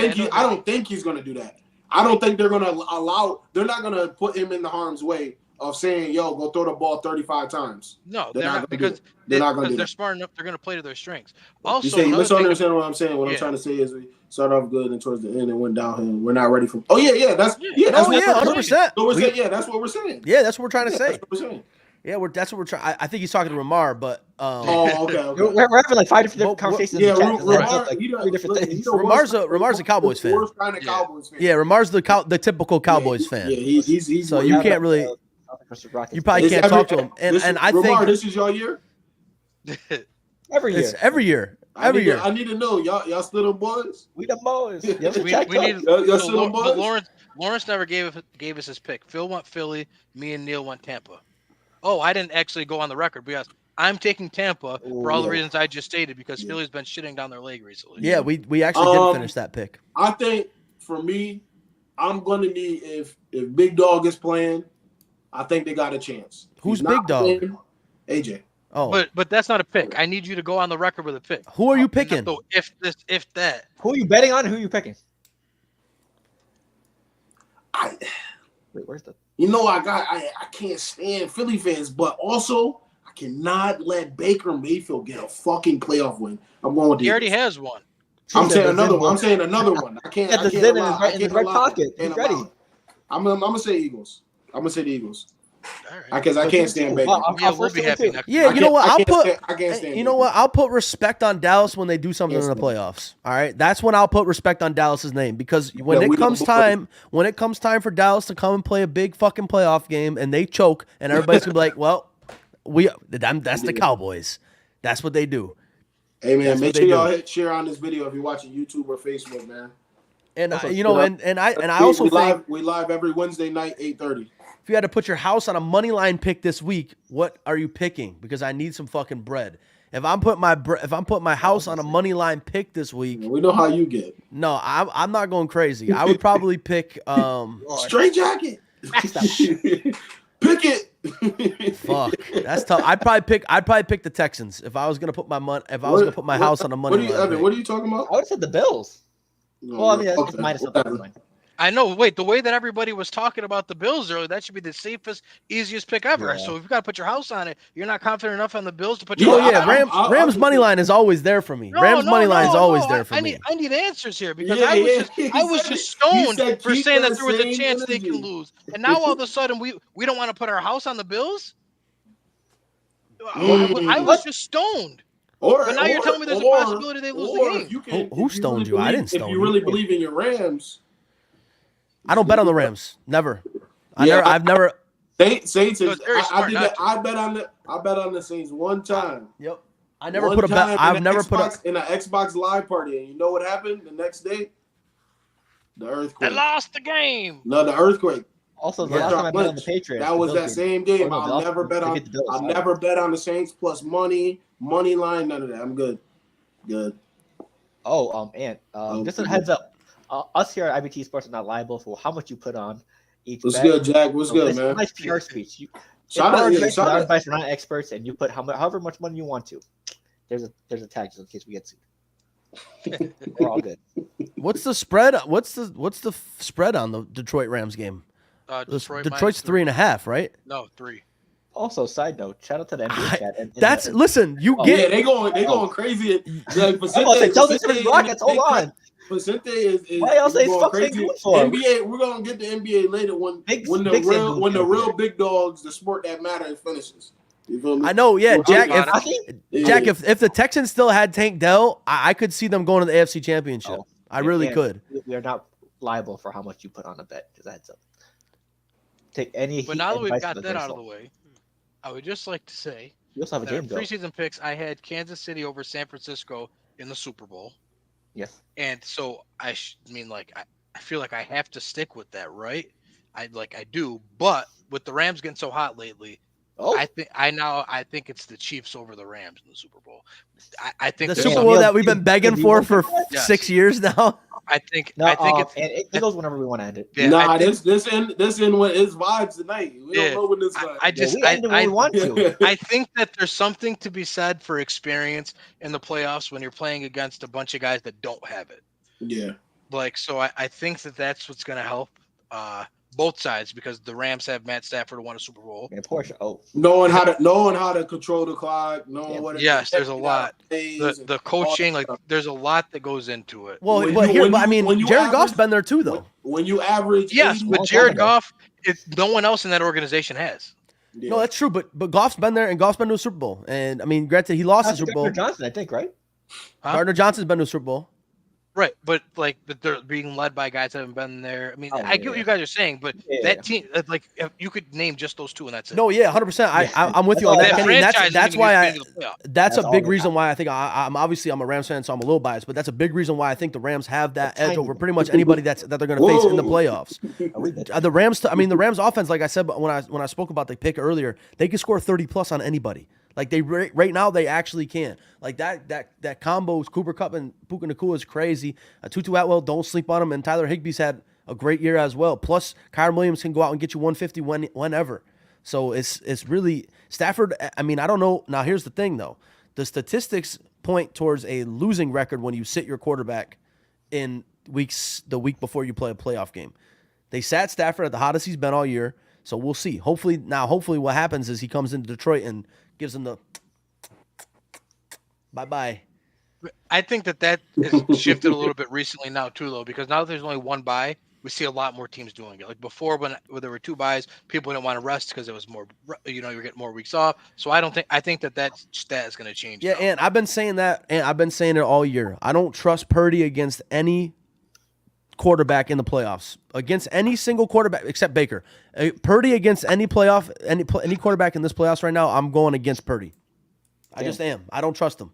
think he's going to do that. I don't think they're going to they're not going to put him in the harm's way of saying, "Yo, go throw the ball 35 times." No, they're not because they're not going to. They're smart enough. They're going to play to their strengths. Also, you misunderstand what I'm saying. What I'm trying to say is we started off good and towards the end it went downhill. We're not ready for. Oh yeah, that's 100%. So we're saying, that's what we're saying. Yeah, that's what we're trying to say. That's what we're saying. Yeah, that's what we're trying. I think he's talking to Ramar, but okay. We're having like 5 different conversations. Yeah, Ramar's a Cowboys fan. Worst kind of Cowboys fan. Yeah, Ramar's the typical Cowboys fan. Yeah, he's so you can't really. You probably can't talk to him. And I think this is your year. Every year. It's every year. I need to know y'all still the boys. We the boys. We need y'all still the boys. But Lawrence never gave us his pick. Phil went Philly. Me and Neil went Tampa. Oh, I didn't actually go on the record because I'm taking Tampa for all the reasons I just stated because Philly's been shitting down their leg recently. Yeah, we actually did finish that pick. I think for me, I'm gonna need if Big Dog is playing, I think they got a chance. Who's Big Dog? Playing, AJ. Oh, but that's not a pick. I need you to go on the record with a pick. Who are you picking? So if that. Who are you betting on? Who are you picking? Wait, where's the? I can't stand Philly fans, but also I cannot let Baker Mayfield get a fucking playoff win. I'm going with he already has one. I'm saying another one. I can't. Get the Zen in his right pocket. He's ready. I'm gonna say Eagles. I'm gonna say the Eagles. Because I can't stand Baker. We'll be happy. Yeah, you know what? I can't stand. You know what? I'll put respect on Dallas when they do something in the playoffs. All right, that's when I'll put respect on Dallas's name because when it comes time for Dallas to come and play a big fucking playoff game and they choke and everybody's gonna be like, well, That's the Cowboys. That's what they do. Hey man, That's make what sure they y'all do. hit share on this video if you're watching YouTube or Facebook, man. And Also, I also think we live every Wednesday night, 8:30. if you had to put your house on a money line pick this week, what are you picking? Because I need some fucking bread. If I'm putting my house on a money line pick this week, We know how you get. no, I'm not going crazy. I would probably pick Straight jacket. Pick it. fuck. That's tough. I'd probably pick the Texans if I was gonna put my house on a money line. Evan, pick. what are you talking about? I would have said the Bills. Well, I mean, that's Okay, minus the whatever. line. I know. Wait, the way that everybody was talking about the Bills earlier, that should be the safest, easiest pick ever. Yeah. So if you got to put your house on it, you're not confident enough on the Bills to put Yeah, your Oh house yeah, on it. Rams money line is always there for me. Rams money line is always there for me. I need answers here because Yeah, I was just he stoned said for keep saying that that there was a same chance they energy. can lose, and now all of a sudden we don't want to put our house on the Bills. I was just stoned. But now you're telling me there's a possibility they lose the game. Who stoned you? I didn't stone If you. you really believe in your Rams, I don't bet on the Rams. Never. Yeah, I've never. Saints. No, it's very I smart did not that. I bet on the Saints one time. Yep. I never One put a bet. time I've in never an put a. Xbox- in an Xbox Live party, and you know what happened the next day? The They earthquake. lost the game. No, the earthquake. Also, the Yeah. last time I bet on the Patriots, That the was Bills that did. same game. Oh, no, I'll the never bet on. forget the Bills, I'll sorry. never bet on the Saints plus money line. None of that. I'm good. Good. Oh, and just a heads up, us here at IBTE Sports are not liable for how much you put on each What's bet. good, Jack? What's So good, it's man? Nice PR speech. Shout out, yeah, shout our out. advice. We're not experts, and you put however much money you want to. There's a tag just in case we get sued. We're all good. What's the spread? What's the spread on the Detroit Rams game? Detroit's 3.5, right? No, 3. Also, side note, shout out to the NBA chat. That's listen. You Oh, get Yeah, they going crazy. Like, I'm about to say, tell the difference Rockets. Hold on. Vicente is Why y'all say going fuck they crazy. good for? NBA, we're gonna get the NBA later when Big the real big dogs, the sport that matters, finishes. You feel me? I know, yeah, Jack. I If Yeah. Jack, if the Texans still had Tank Dell, I could see them going to the AFC Championship. Oh, I really and could. We are not liable for how much you put on a bet. Just a heads up. Take any. But now that we've advice got with that a out of grain the way, I would just like to say You also have a that in game though. preseason picks, I had Kansas City over San Francisco in the Super Bowl. Yes. And so I feel like I have to stick with that, right? I do, but with the Rams getting so hot lately, Oh, I think it's the Chiefs over the Rams in the Super Bowl. I think The there's Super Bowl that we've been begging for Yes. 6 years now. I think no, it's and it goes whenever we want to end it. yeah, Nah, I think- this in what his vibes tonight. We Yeah. don't know when this vibes. I just we end it when we want to. I think that there's something to be said for experience in the playoffs when you're playing against a bunch of guys that don't have it. Yeah. So I think that's what's going to help both sides because the Rams have Matt Stafford who won a Super Bowl. And Porsche. Oh, Knowing how to control the clock, knowing what. Yes, there's a lot. The The coaching, there's a lot that goes into it. Well, When but you- when I you- mean, when you Jared average- Goff's been there too, though. When you average, Yes, 80 but Jared Goff, no one else in that organization has. No, that's true. But Goff's been there, and Goff's been to a Super Bowl. And I mean, granted, he lost the Super Bowl. Johnson, I think, right? Huh? Gardner Johnson's been to a Super Bowl. Right, but they're being led by guys that haven't been there. I mean, Oh, I get what yeah. you guys are saying, but Yeah. that team, if you could name just those two, and that's it. No, yeah, 100%. I'm with you on That's that, all Kenny. franchise And that's isn't why gonna get into the playoff. that's a That's big all reason why I think I'm a Rams fan, so I'm a little biased. But that's a big reason why I think the Rams have that edge over pretty much anybody that they're going to face in the playoffs. The Rams offense, like I said, but when I spoke about the pick earlier, they can score 30 plus on anybody. Like they right now, they actually can. Like that combo, Cooper Kupp and Puka Nacua is crazy. Tutu Atwell, don't sleep on him, and Tyler Higbee's had a great year as well. Plus, Kyron Williams can go out and get you 150 whenever. So it's really Stafford. I mean, I don't know. Now here's the thing though, the statistics point towards a losing record when you sit your quarterback in the week before you play a playoff game. They sat Stafford at the hottest he's been all year. So we'll see. Hopefully what happens is he comes into Detroit and gives them the bye-bye. I think that has shifted a little bit recently now too, though, because now there's only one bye. We see a lot more teams doing it. Like before, when there were 2 buys, people didn't want to rest because it was more, you're getting more weeks off. So I think that stat is going to change. Yeah, now. and I've been saying that, and I've been saying it all year. I don't trust Purdy against any quarterback in the playoffs against any single quarterback except Baker. Purdy against any quarterback in this playoffs right now, I'm going against Purdy. I just am. I don't trust him.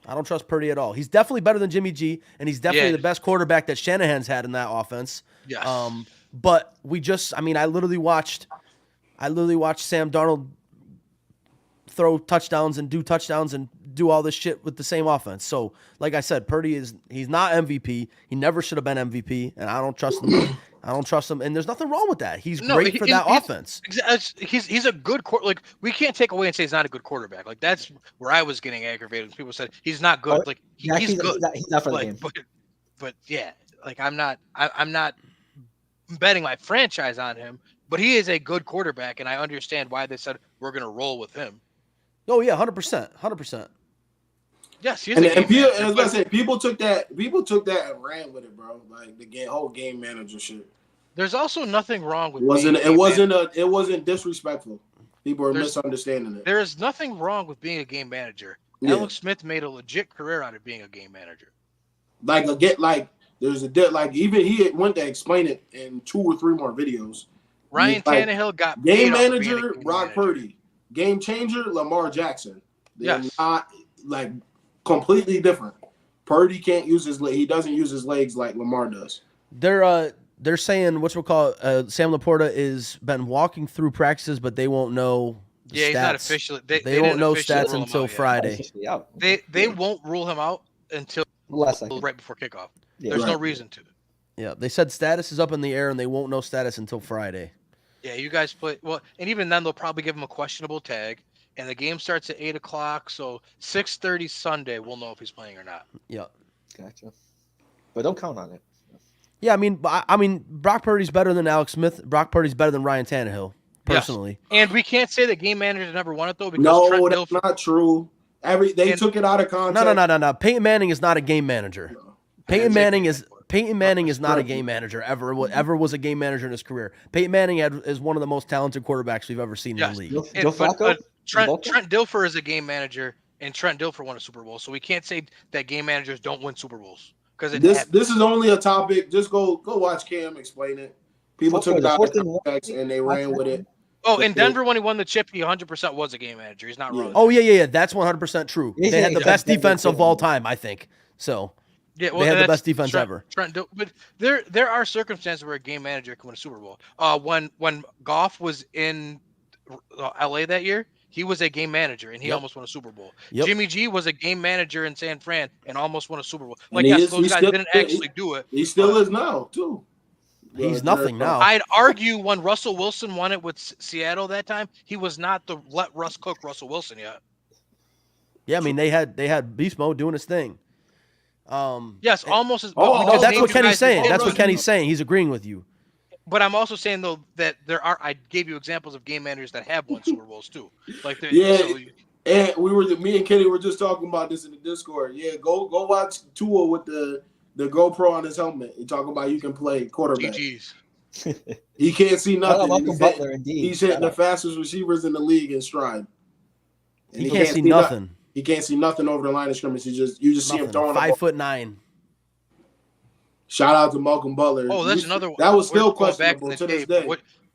I don't trust Purdy at all. He's definitely better than Jimmy G, and he's definitely the best quarterback that Shanahan's had in that offense. Yes. But I literally watched Sam Darnold throw touchdowns and do all this shit with the same offense. So, like I said, he's not MVP. He never should have been MVP, and I don't trust him. I don't trust him, and there's nothing wrong with that. He's great for that offense. He's a good like we can't take away and say he's not a good quarterback. Like that's where I was getting aggravated when people said he's not good. Like he's good. He's not for the game. But yeah, like I'm not betting my franchise on him, but he is a good quarterback, and I understand why they said we're gonna roll with him. Oh yeah, 100%. Yes, people took that and ran with it, bro. Like the whole game manager shit. There's also nothing wrong with it wasn't disrespectful. People are misunderstanding it. There is nothing wrong with being a game manager. Yeah. Alex Smith made a legit career out of being a game manager. Even he went to explain it in 2 or 3 more videos. Ryan Tannehill got game manager, Brock Purdy. Game changer, Lamar Jackson. They're not like completely different. Purdy can't use his he doesn't use his legs like Lamar does. They're saying Sam Laporta is been walking through practices, but they won't know the stats. He's not officially. They won't know stats until Friday. They won't rule him out until right before kickoff. Yeah, There's no reason to. Yeah, they said status is up in the air, and they won't know status until Friday. Yeah, you guys play well, and even then they'll probably give him a questionable tag, and the game starts at 8:00, so 6:30 Sunday we'll know if he's playing or not. Yeah, gotcha. But don't count on it. Yeah, I mean, Brock Purdy's better than Alex Smith. Brock Purdy's better than Ryan Tannehill, personally. Yes. And we can't say that game managers never won it though. Because that's not true. They took it out of context. No. Peyton Manning is not a game manager. No. Peyton Manning is not a game manager ever was a game manager in his career. Peyton Manning is one of the most talented quarterbacks we've ever seen in the league. But Trent Dilfer is a game manager, and Trent Dilfer won a Super Bowl. So we can't say that game managers don't win Super Bowls because this is only a topic. Just go watch Cam explain it. People took it out of context and they ran with it. Oh, in Denver when he won the chip, he 100% was a game manager. He's not wrong. Oh yeah, that's 100% true. They had the best defense of all time, I think. So. Yeah, they had the best defense ever. But there are circumstances where a game manager can win a Super Bowl. When Goff was in LA that year, he was a game manager and he almost won a Super Bowl. Yep. Jimmy G was a game manager in San Fran and almost won a Super Bowl. Like those guys didn't actually do it. He still is now too. He's nothing now. I'd argue when Russell Wilson won it with Seattle that time, he was not the let Russ cook Russell Wilson yet. Yeah, I mean they had Beast Mode doing his thing. Yes, almost as that's what Kenny's saying. That's what Kenny's saying. He's agreeing with you. But I'm also saying though that I gave you examples of game managers that have won Super Bowls too. Like and me and Kenny were just talking about this in the Discord. Yeah, go watch Tua with the GoPro on his helmet. He talking about you can play quarterback. GGs. He can't see nothing. He's hitting the fastest receivers in the league in stride. And he can't see nothing. He can't see nothing over the line of scrimmage. You just see him throwing 5'9". Shout out to Malcolm Butler. Oh, that's another one. That was still questionable to this day.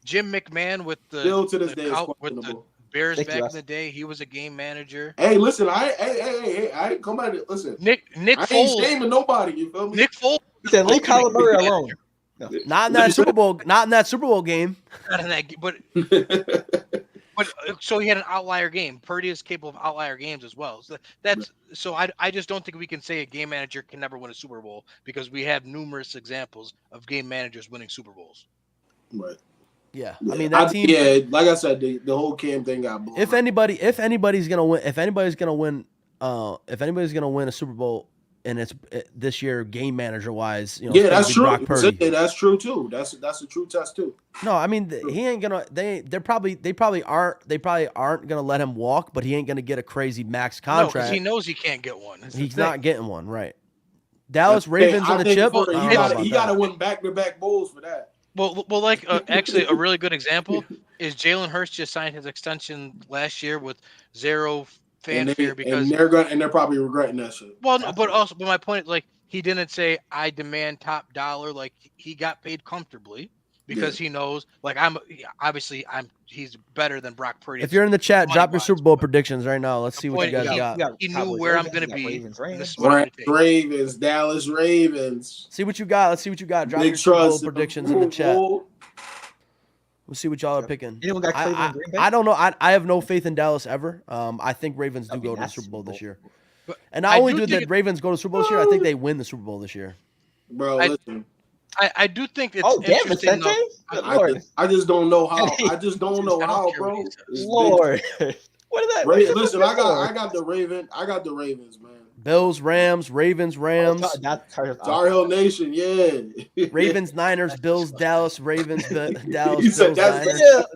Jim McMahon with the still to this day is with the Bears back in the day. He was a game manager. Hey, listen, I ain't come at it. Listen, Nick I ain't shaming nobody. You feel me? Nick Foles. He said, leave Kyler Murray alone. No. Not in that Super Bowl. Not in that Super Bowl game. Not in that, but so he had an outlier game. Purdy is capable of outlier games as well. So I just don't think we can say a game manager can never win a Super Bowl because we have numerous examples of game managers winning Super Bowls. Right. Yeah. I mean that team. Yeah, like I said, the whole Cam thing got blown. If anybody's gonna win a Super Bowl. And it's this year, game manager wise, that's true. That's true too. That's a true test too. No, I mean he ain't gonna. They probably aren't gonna let him walk, but he ain't gonna get a crazy max contract. No, because he knows he can't get one. He's not getting one, right? Dallas Ravens on the chip. He got to win back-to-back bowls for that. Well, like actually, a really good example is Jalen Hurts just signed his extension last year with zero fanfare because they're probably regretting that shit. Well, no, but my point is like he didn't say I demand top dollar. Like he got paid comfortably because he knows. Like he's better than Brock Purdy. If you're in the chat, drop your Super Bowl predictions right now. Let's see what you guys got. He knew where I'm going to be. Ravens, Dallas Ravens. See what you got. Let's see what you got. Drop your Super Bowl predictions in the chat. We'll see what y'all are picking. Anyone got Cleveland and Green Bay? I don't know. I have no faith in Dallas ever. I think Ravens do go to the Super Bowl this year. And not only do the Ravens go to the Super Bowl this year, I think they win the Super Bowl this year. Bro, listen. I do think it's interesting. I just don't know how. I just don't know how, bro. Lord. What is that? Listen, I got the Ravens, man. Bills, Rams, Ravens, Rams. Tar Heel Nation, yeah. Ravens, Niners, Bills, Dallas, Ravens, Dallas, Bills,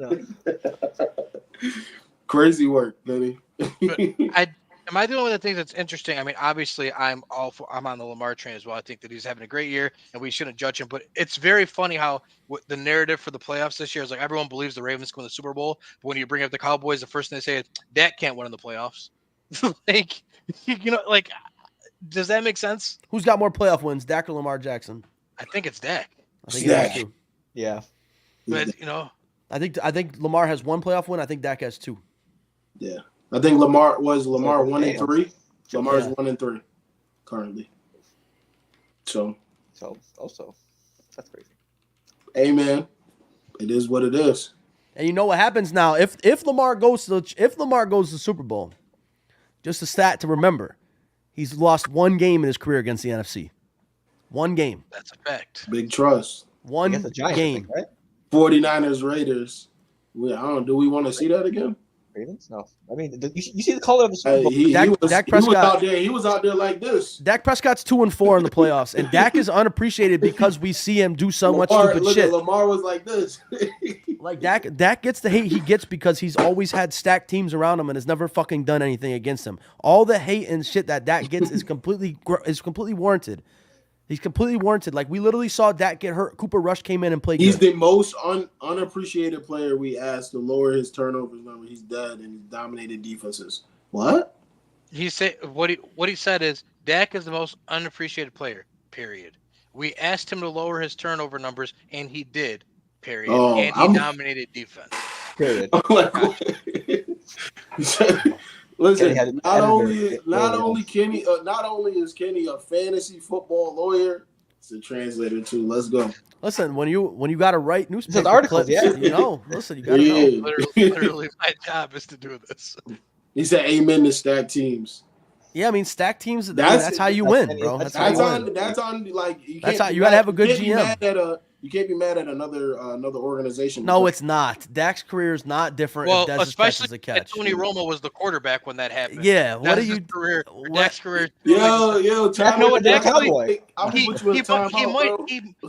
Niners. Crazy work, Benny. Am I the only one that thinks that's interesting? I mean, obviously, I'm on the Lamar train as well. I think that he's having a great year, and we shouldn't judge him. But it's very funny how the narrative for the playoffs this year is like everyone believes the Ravens can win the Super Bowl, but when you bring up the Cowboys, the first thing they say is Dak can't win in the playoffs. Like, like, does that make sense? Who's got more playoff wins, Dak or Lamar Jackson? I think it's Dak. I think it's Dak. Yeah, but I think Lamar has one playoff win. I think Dak has two. Yeah. I think Lamar 1-3. Lamar's 1-3 currently. So also that's crazy. Amen. It is what it is. And you know what happens now? If Lamar goes to the Super Bowl, just a stat to remember, he's lost one game in his career against the NFC. One game. That's a fact. Big trust. One game. Right? 49ers Raiders. I don't know. Do we want to see that again? Ravens? No. I mean, you see the color of the Super Bowl. He was out there like this. Dak Prescott's 2-4 in the playoffs, and Dak is unappreciated because we see him do so much stupid shit. Lamar was like this. Like Dak gets the hate he gets because he's always had stacked teams around him and has never fucking done anything against him. All the hate and shit that Dak gets is completely warranted. He's completely warranted. Like, we literally saw Dak get hurt. Cooper Rush came in and played He's good. the most unappreciated player we asked to lower his turnovers number. He's dead and he dominated defenses. What? He said what he said is Dak is the most unappreciated player, period. We asked him to lower his turnover numbers, and he did, period. And he dominated defense. Period. Listen, not only is Kenny a fantasy football lawyer, it's a translator too. Let's go. Listen, when you got to write newspaper articles, clips, listen, you got to know. Literally, my job is to do this. He said, "Amen to stack teams." Yeah, I mean, stack teams. That's how you win, bro. That's how you win. That's on. Like, you got to have a good GM. You can't be mad at another organization. No, it's not. Dak's career is not different. Well, if Dez especially catches a catch. Tony Romo was the quarterback when that happened. Yeah, what are you? Career, Dak's career. Yo,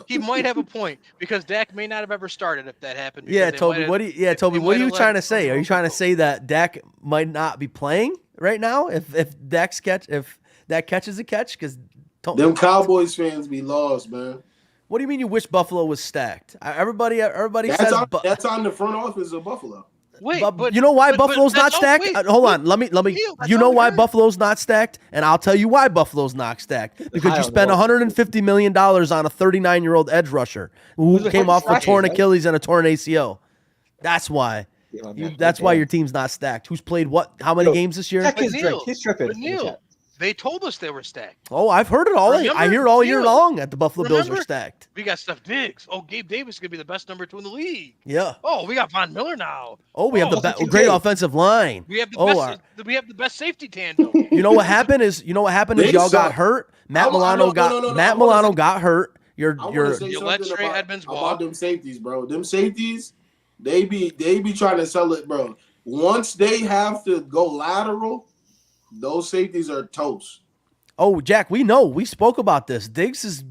he might have a point because Dak may not have ever started if that happened. Yeah, Toby. What are you trying to say? Are you trying to say that Dak might not be playing right now if Dak catches a catch? Because them Cowboys fans be lost, man. What do you mean you wish Buffalo was stacked? Everybody that's says that's on the front office of Buffalo. Wait, but you know why Buffalo's not stacked? Hold on, let me. You know why Buffalo's not stacked, and I'll tell you why Buffalo's not stacked. Because you spent $150 million on a 39-year-old edge rusher who came off a torn Achilles and a torn ACL. That's why. That's why your team's not stacked. Who's played what? How many games this year? He's tripping. They told us they were stacked. Oh, I've heard it all. I hear it all year long that the Buffalo Bills are stacked. We got Steph Diggs. Oh, Gabe Davis is going to be the best number 2 in the league. Yeah. Oh, we got Von Miller now. Oh, we have the great offensive line. We have the best safety tandem. You know what happened is y'all got hurt. Matt Milano got hurt. You let Trey Edmonds walk. About them safeties, bro. Them safeties, they be trying to sell it, bro. Once they have to go lateral, those safeties are toast. Oh, Jack, we know. We spoke about this. Diggs is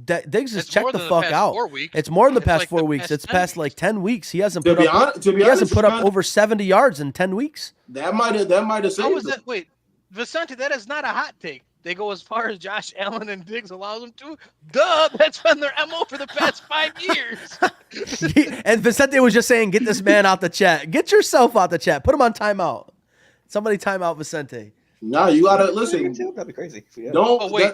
checked the fuck out. It's more than the past 4 weeks. It's past like 10 weeks. He hasn't put up over 70 yards in 10 weeks. That might have saved him. Wait, Vicente, that is not a hot take. They go as far as Josh Allen and Diggs allows them to. Duh, that's been their MO for the past 5 years. And Vicente was just saying, get this man out the chat. Get yourself out the chat. Put him on timeout. Somebody time out Vicente. No, you gotta listen. That'd be crazy. Yeah.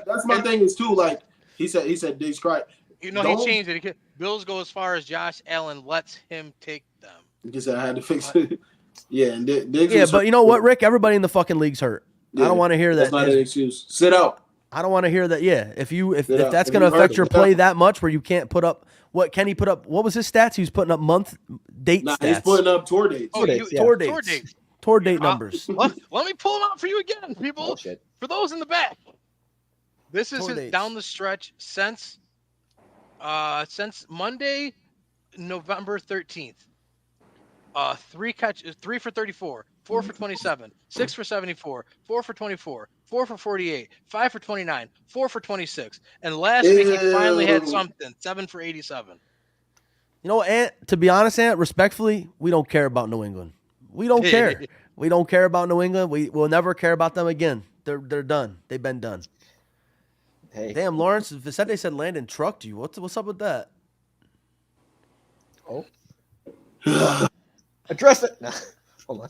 That's my thing is too. Like He said Diggs cried. He changed it. Bills go as far as Josh Allen lets him take them. He said I had to fix it. Yeah, and Diggs. Yeah, but you know what, Rick? Everybody in the fucking league's hurt. Yeah, I don't want to hear that. That's not an excuse. Sit out. I don't want to hear that. Yeah, if that's going to affect your play that much, where you can't put up what Kenny put up. What was his stats? He was putting up date stats. He's putting up tour dates. Tour date numbers. Let me pull them out for you again, people. Oh, shit. For those in the back, this is Tour his dates. down the stretch since Monday, November 13th. 3 catches, 3 for 34, 4 for 27, 6 for 74, 4 for 24, 4 for 48, 5 for 29, 4 for 26, and last week he finally had something, 7 for 87. You know, Ant, to be honest, Ant, respectfully, we don't care about New England. We don't care. We don't care about New England. We will never care about them again. They're done. They've been done. Hey. Damn, Lawrence, they said Landon trucked you. What's up with that? Oh. Address it. No. Hold on.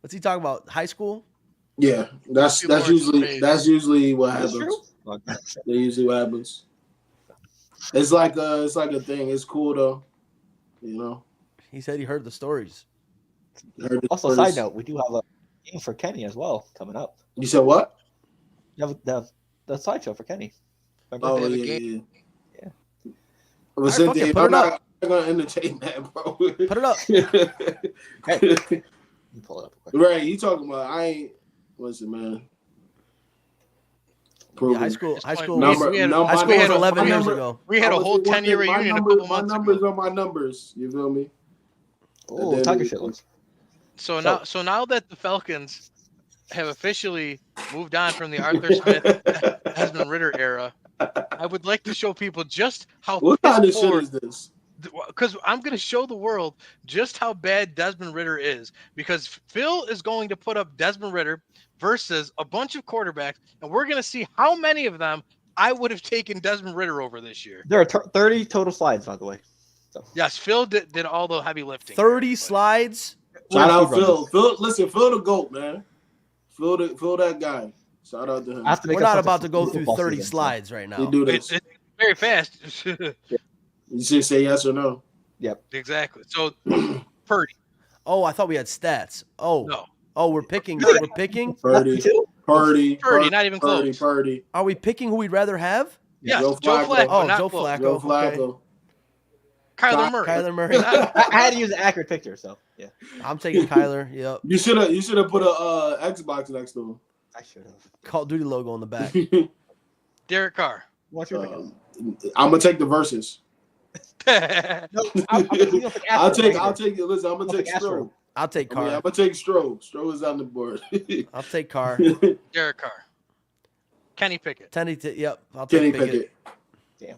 What's he talking about? High school? Yeah, that's usually what That's happens. true. That's usually what happens. It's like a thing. It's cool though, you know. He said he heard the stories. Also, side note, we do have a game for Kenny as well coming up. You said what? You have the sideshow for Kenny. Remember? Oh They have a yeah. game. Yeah. But All right, fuck it, put I'm it not up. gonna entertain that, bro. Put it up. Hey, you pull it up quick. Right, you talking about? I ain't. What's it, man? Yeah, high school We was had 11 years ago. We had a whole 10-year reunion a couple months My numbers ago. are my numbers. You feel me? Oh, Tiger shit looks. So now that the Falcons have officially moved on from the Arthur Smith, Desmond Ritter era, I would like to show people just how What kind of shit is this? because I'm going to show the world just how bad Desmond Ritter is, because Phil is going to put up Desmond Ritter versus a bunch of quarterbacks, and we're going to see how many of them I would have taken Desmond Ritter over this year. There are 30 total slides, by the way. So. Yes, Phil did all the heavy lifting. 30 slides. Shout out Phil. Listen, Phil the GOAT, man. Phil that guy. Shout out to him. We're not about to go through 30 slides right now. You do this. It's very fast. You should say yes or no. Yep. Exactly. So Purdy. Oh, I thought we had stats. Oh, No. Oh, we're picking. We're picking. Purdy, not even close. Purdy. Are we picking who we'd rather have? Yes, Joe Joe Flacco. Flacco. Oh, not Joe close. Flacco. Joe Flacco. Okay. Kyler Murray. Kyler Murray. I had to use an accurate picture, so yeah. I'm taking Kyler. Yep. You should have put a Xbox next to I should have. Call of Duty logo on the back. him. Derek Carr. What's your pick? I'm gonna take the verses. No, I'll take. Listen, I'm gonna take Stroh. I'll take I'm Carr. gonna take Stroh. Stroh is on the board. I'll take Carr. Derek Carr. Kenny Pickett. Yep. I'll take Kenny Pickett. Pickett. Damn.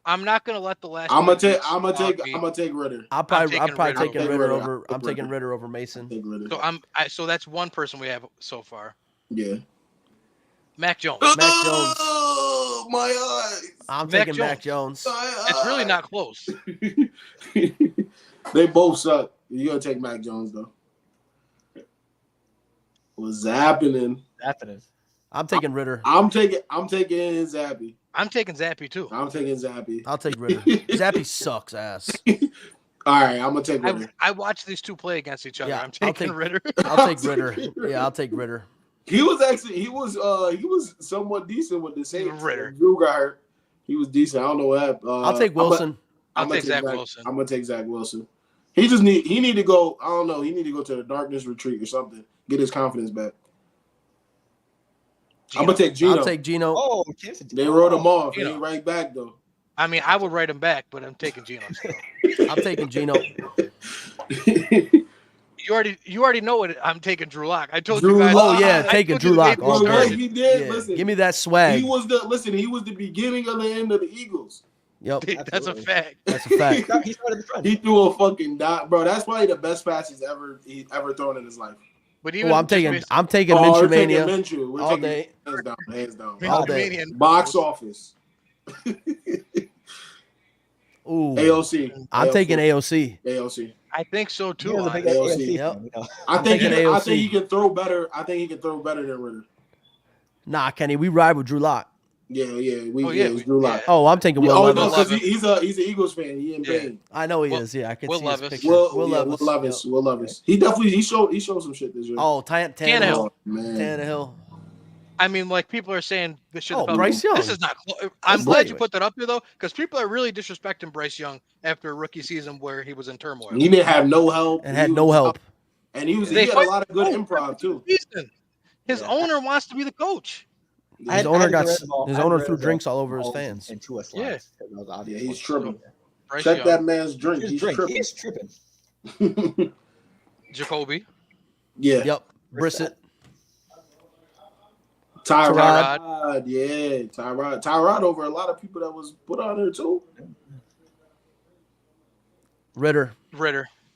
I'm not gonna let the last. I'm gonna take Ritter. I'm probably taking Ritter. Ritter over. I'm taking Ritter over Mason. Take Ritter. So so that's one person we have so far. Yeah. Mac Jones. Mac Jones. Oh, my eyes. I'm Mac taking Mac Jones. It's really not close. They both suck. You're gonna take Mac Jones though. What's happening? I'm taking Ritter. I'm taking Zappy. I'm taking Zappy too. I'm taking Zappy. I'll take Ritter. Zappy sucks ass. All right, I'm gonna take Ritter. I watched these two play against each other. Yeah, I'm taking Ritter. I'll take Ritter. Yeah, I'll take Ritter. He was somewhat decent with the Saints. Ritter. Drew got hurt. He was decent. I don't know what happened. I'll take Wilson. I'll take Zach Wilson. I'm gonna take Zach Wilson. He need to go. I don't know. He need to go to the darkness retreat or something. Get his confidence back. Gino. I'm gonna take Gino. I'll take Gino. Oh, They wrote him off. He Gino. ain't right back though. I mean, I would write him back, but I'm taking Gino still. I'm taking Gino. You already know what I'm taking. Drew Lock. I told Drew you guys. Lock. Oh yeah, I taking told you Drew the Lock. day all before Well, day. started. he did. Yeah. Listen, Give me that swag. He was the beginning of the end of the Eagles. Yep, That's a fact. that's a fact. He started the trend. He threw a fucking dot, bro. That's probably the best pass he's ever thrown in his life. But even Oh, I'm taking We're Minshew taking Mania Minshew. We're all taking day. hands down. all day. Box office. Ooh, AOC. I'm taking AOC. AOC. I think so too. He was a big AOC. AFC Yep. fan, you know. I think taking I AOC. think he can throw better. I think he can throw better than Ritter. Nah, Kenny, we ride with Drew Lock. Yeah. It's Drew Lock. Oh, I'm taking Will Oh Levis. no, because he's an Eagles fan. He in pain. I know he is. Yeah, I can Will see Levis. his picture. Will Levis. Levis. Yep. Will Levis. He showed some shit this year. Oh, Tannehill. Oh, man. Tannehill. I mean, like people are saying this should. Bryce Young. This is not. I'm glad you put that up there though, because people are really disrespecting Bryce Young after a rookie season where he was in turmoil. He didn't have no help. And had no help. And he had a lot of good improv too. His owner wants to be the coach. His owner threw drinks all over his fans. And 2 Yeah, he's tripping. Bryce Check Young. that man's drink. He's tripping. He's tripping. Jacoby. Yeah. Yep. Brissett. Tyrod. Yeah, Tyrod over a lot of people that was put on there too. Ritter.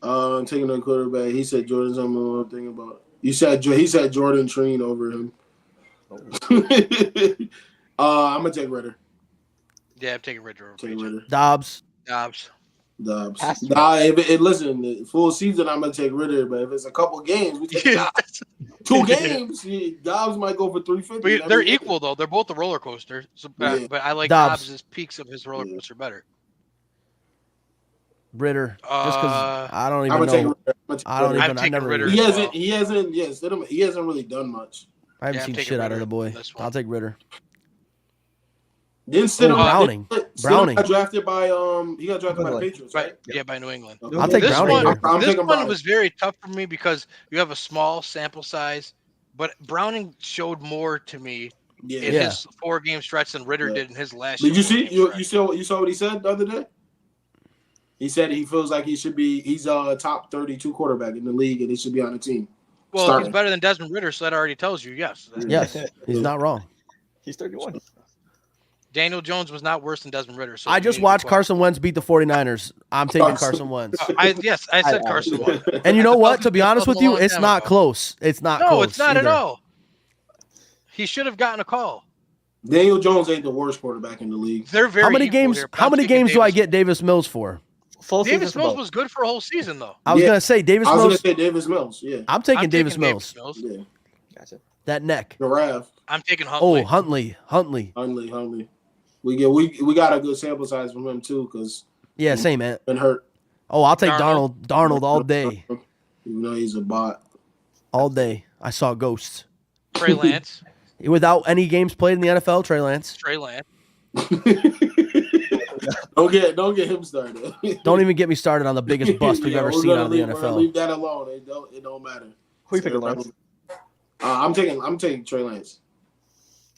I'm taking a quarterback. He said Jordan's on the one thing about. He said Jordan Treen over him. I'm gonna take Ritter. Yeah, I'm taking Ritter. Dobbs. Listen, full season I'm gonna take Ritter, but if it's a couple games, we take Dobbs. 2 games, Dobbs might go for 350. But they're equal though. They're both a roller coaster. So, but I like Dobbs' peaks of his roller coaster better. Ritter. Just because I don't even know. I never. Ritter. He hasn't really done much. I haven't seen shit out of the boy. I'll take Ritter. Then Browning. Got drafted by the Patriots, right? Yeah, by New England. Okay. I'll take Browning. This one was very tough for me because you have a small sample size, but Browning showed more to me in his 4-game stretch than Ritter did in his last. Did you see? You saw what he said the other day? He said he feels like he's a top 32 quarterback in the league and he should be on the team. Well, starting. He's better than Desmond Ritter, so that already tells you yes. Yes, he's not wrong. He's 31. Daniel Jones was not worse than Desmond Ritter. So I just watched Carson Wentz beat the 49ers. I'm taking Carson Wentz. I said Carson Wentz. And you know what? To be honest with you, it's not close. It's not close. No, it's not either. at all. He should have gotten a call. Daniel Jones ain't the worst quarterback in the league. They're very How many games do I get Davis Mills for? Davis Mills was good for a whole season, though. I was going to say Davis Mills. I was going to say Davis Mills, yeah. I'm taking Davis Mills. Yeah. Gotcha. That neck. Giraffe. I'm taking Huntley. Oh, Huntley. We got a good sample size from him, too, because same, man. Been hurt. Oh, I'll take Darnold all day. Even though he's a bot. All day. I saw ghosts. Trey Lance. Without any games played in the NFL, Trey Lance. Don't get him started. Don't even get me started on the biggest bust we've ever seen out of the NFL. Leave that alone. It don't matter. Who you picking, Lance? I'm taking Trey Lance.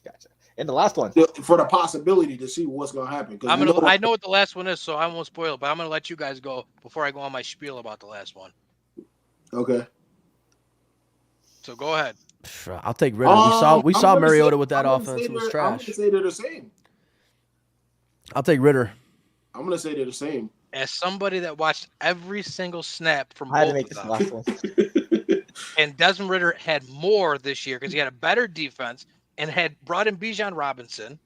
Gotcha. And the last one for the possibility to see what's gonna happen. I know what the last one is, so I won't spoil it. But I'm gonna let you guys go before I go on my spiel about the last one. Okay. So go ahead. I'll take Ritter. We saw Mariota with that offense. It was trash. I'm gonna say they're the same. I'll take Ritter. I'm gonna say they're the same. As somebody that watched every single snap from I had to both make of this them, last one. and Desmond Ritter had more this year because he had a better defense and had brought in Bijan Robinson,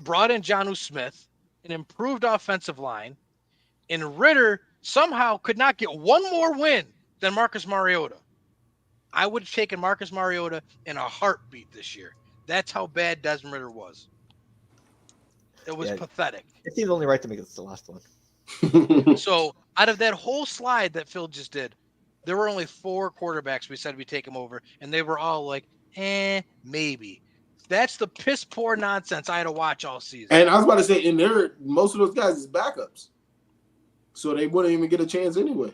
brought in Jonnu Smith, an improved offensive line, and Ritter somehow could not get one more win than Marcus Mariota. I would have taken Marcus Mariota in a heartbeat this year. That's how bad Desmond Ritter was. It was pathetic. It seems only right to make this the last one. So out of that whole slide that Phil just did, there were only 4 quarterbacks we said we'd take him over, and they were all like, maybe. That's the piss poor nonsense I had to watch all season. And I was about to say, in there, most of those guys is backups, so they wouldn't even get a chance anyway.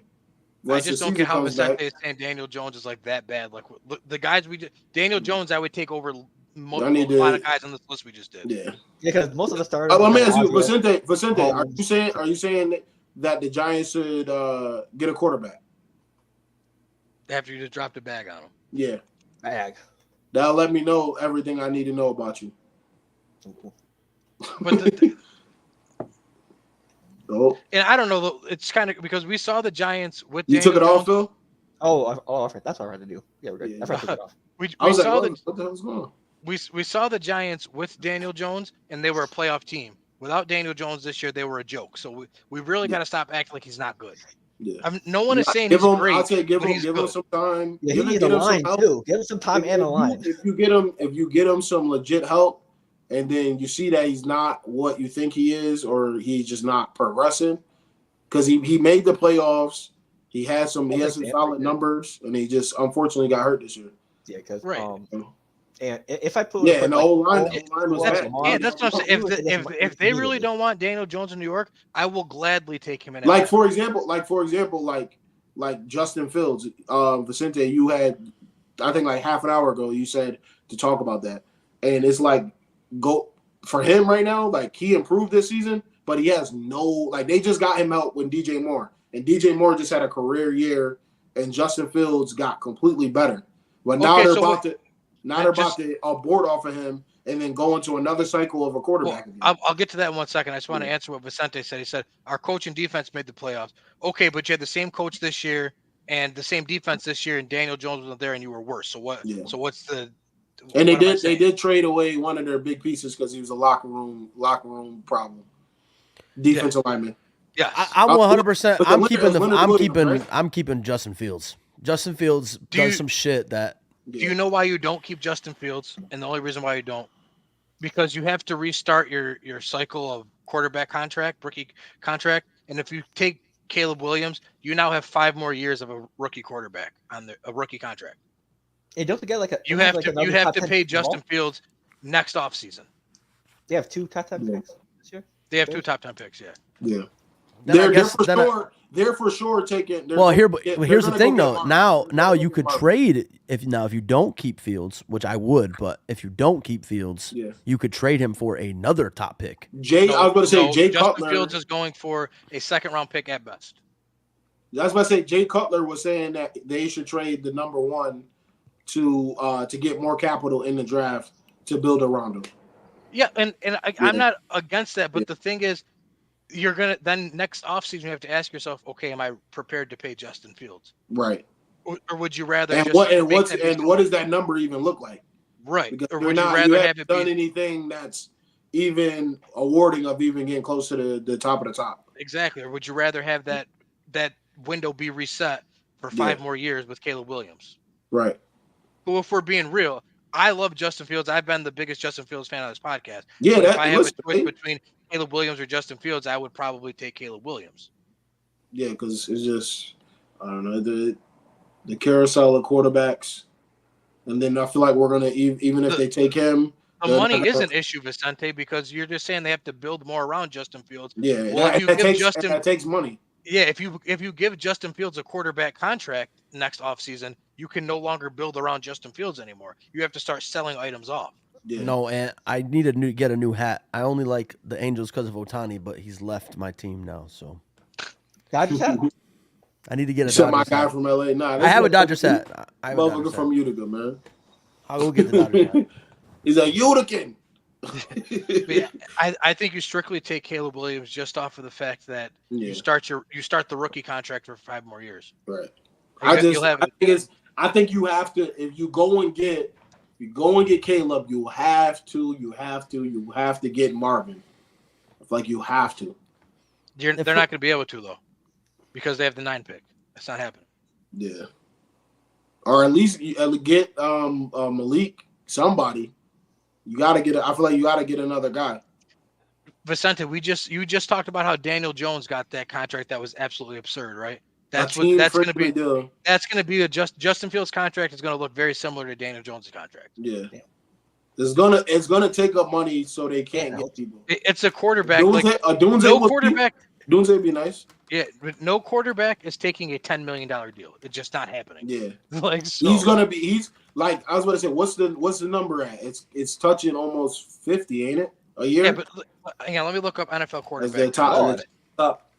I just don't get how Vicente is saying Daniel Jones is like that bad. Like the guys Daniel Jones, I would take over a lot of guys on this list we just did. Yeah, because most of the starters. Let me ask you, Vicente, are you saying that the Giants should get a quarterback after you just dropped a bag on them? Yeah, bag. That'll let me know everything I need to know about you. But Oh. And I don't know. It's kind of because we saw the Giants with. You took it off, Phil? Oh, that's all right to do. Yeah, we're good. I took it off. I saw what the hell's going on? We saw the Giants with Daniel Jones, and they were a playoff team. Without Daniel Jones this year, they were a joke. So we really got to stop acting like he's not good. Yeah. No one is saying he's great. I'll say give him some time. Yeah, he needs a line too. Give him some time and a line. If you get him some legit help, and then you see that he's not what you think he is, or he's just not progressing. Because he made the playoffs, he has some solid numbers, and he just unfortunately got hurt this year. Yeah, because and if I put and the whole line was bad. That's what I'm saying. If they really don't want Daniel Jones in New York, I will gladly take him in. Like for example, like Justin Fields, Vicente, you had, I think like half an hour ago, you said to talk about that, and it's like go for him right now. Like he improved this season, but he has they just got him out with DJ Moore, and DJ Moore just had a career year, and Justin Fields got completely better. But now they're about to abort off of him and then go into another cycle of a quarterback. I'll get to that in 1 second. I just want to answer what Vicente said. He said, our coach and defense made the playoffs. Okay, but you had the same coach this year and the same defense this year, and Daniel Jones wasn't there, and you were worse. So what? Yeah. So what's the? And they did trade away one of their big pieces because he was a locker room problem. Defensive lineman. Yeah, I'm 100%. I'm keeping Justin Fields. Justin Fields does some shit that. Do you know why you don't keep Justin Fields? And the only reason why you don't, because you have to restart your cycle of quarterback contract, rookie contract. And if you take Caleb Williams, you now have 5 more years of a rookie quarterback on a rookie contract. Hey, don't forget, you have to pay Justin Fields next offseason. They have 2 top 10 picks this year. They have 2 top 10 picks. Yeah. Yeah. They're for sure taking. Here's the thing though. Now you could trade if you don't keep Fields, which I would, but if you don't keep Fields, you could trade him for another top pick. Jay Justin Cutler. Fields is going for a 2nd-round pick at best. I was about to say Jay Cutler was saying that they should trade the number 1 to get more capital in the draft to build around him. Yeah, and I'm not against that, but the thing is, you're gonna then next offseason you have to ask yourself, okay, am I prepared to pay Justin Fields? Right. Or would you rather? What does that number even look like? Right. Because or would you rather have it done anything that's even awarding of even getting close to the top of the top? Exactly. Or would you rather have that window be reset for 5 more years with Caleb Williams? Right. Well, if we're being real, I love Justin Fields. I've been the biggest Justin Fields fan on this podcast. Yeah, if I have a choice between Caleb Williams or Justin Fields, I would probably take Caleb Williams. Yeah, because it's just, I don't know, the carousel of quarterbacks. And then I feel like we're going to, even if they take him. The money is an issue, Vicente, because you're just saying they have to build more around Justin Fields. Yeah, that takes money. Yeah, if you give Justin Fields a quarterback contract next offseason, you can no longer build around Justin Fields anymore. You have to start selling items off. Yeah. No, and I need to get a new hat. I only like the Angels because of Ohtani, but he's left my team now, so. Dodgers hat? I need to get a Except Dodgers my guy hat. from LA. Nah, I have a Dodgers hat. Motherfucker from Utica, man. I'll go get the Dodgers hat. He's a Utican. Yeah, I think you strictly take Caleb Williams just off of the fact that you start the rookie contract for 5 more years. Right. I think you have to, if you go and get Caleb, you have to get Marvin. It's like you have to. They're not going to be able to though, because they have the 9 pick. That's not happening. Yeah. Or at least get Malik, somebody. You got to get. I feel like you got to get another guy. Vicente, you just talked about how Daniel Jones got that contract that was absolutely absurd, right? That's going to be Justin Fields' contract is going to look very similar to Daniel Jones' contract. Yeah. It's gonna take up money so they can't get people. It's a quarterback. Quarterback. Dunze would be nice. Yeah, but no quarterback is taking a $10 million deal. It's just not happening. Yeah, He's like I was going to say, what's the number at? It's touching almost 50, ain't it? A year. Yeah, but hang on, let me look up NFL quarterback. That's the top.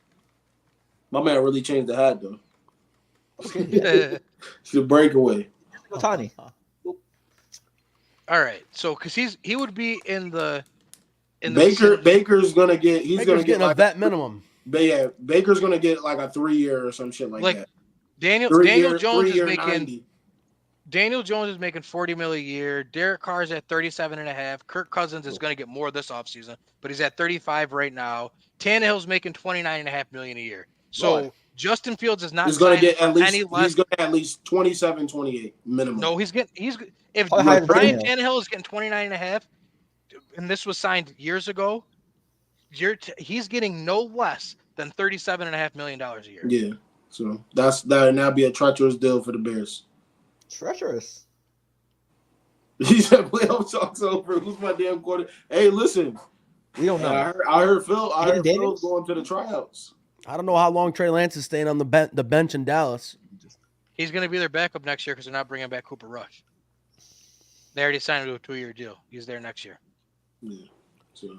My man really changed the hat though. It's a breakaway. Ohtani. All right, so because he would be in the Baker's gonna get getting like a vet minimum. Yeah, Baker's gonna get like a 3-year or some shit like that. Daniel Jones is making 90. $40 million a year. Derek Carr's at 37.5. Kirk Cousins is going to get more this offseason, but he's at 35 right now. Tannehill's making $29.5 million a year. So Justin Fields is not. He's going to get at least. He's going to at least 27, 28 minimum. No, if Brian Tannehill is getting 29.5, and this was signed years ago, he's getting no less than $37.5 million a year. Yeah. So that'll be a treacherous deal for the Bears. Treacherous. He said playoff talks over. Who's my damn quarter? Hey, listen. We don't know. I heard Phil's going to the tryouts. I don't know how long Trey Lance is staying on the bench in Dallas. He's going to be their backup next year because they're not bringing back Cooper Rush. They already signed him to a 2-year deal. He's there next year. Yeah. So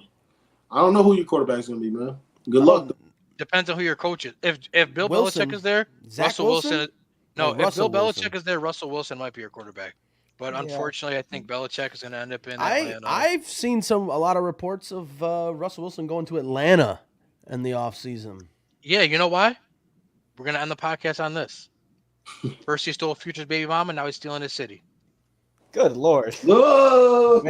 I don't know who your quarterback's going to be, man. Good luck. Depends on who your coach is. If Bill Belichick is there, Russell Wilson. No, if Bill Belichick is there, Russell Wilson might be your quarterback. But unfortunately, I think Belichick is going to end up in Atlanta. I've seen a lot of reports of Russell Wilson going to Atlanta in the offseason. Yeah, you know why? We're going to end the podcast on this. First, he stole Future's baby mama, and now he's stealing his city. Good Lord. Whoa.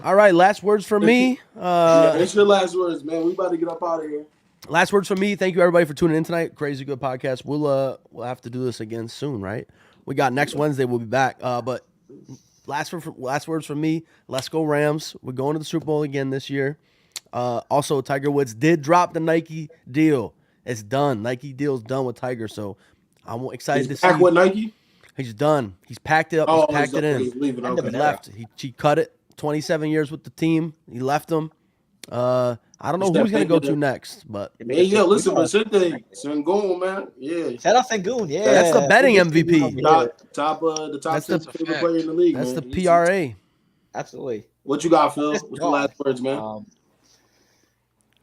All right, last words from me. It's your last words, man. We about to get up out of here. Last words from me. Thank you, everybody, for tuning in tonight. Crazy good podcast. We'll have to do this again soon, right? We got next Wednesday. We'll be back. But last words from me. Let's go Rams. We're going to the Super Bowl again this year. Also, Tiger Woods did drop the Nike deal. It's done. Nike deal's done with Tiger. So I'm excited to see. Back with Nike? He's done. He's packed it up. He's packed it in. He's leaving. Okay. He left. He cut it. 27 years with the team. He left them. I don't know who he's going to go to next, but hey, yo, listen, Vicente Sengun, man, yeah. Shout out Sengun, yeah. That's the betting MVP. Top that's the favorite player in the league. That's man. the PRA. Absolutely. What you got, Phil? What's the last words, man?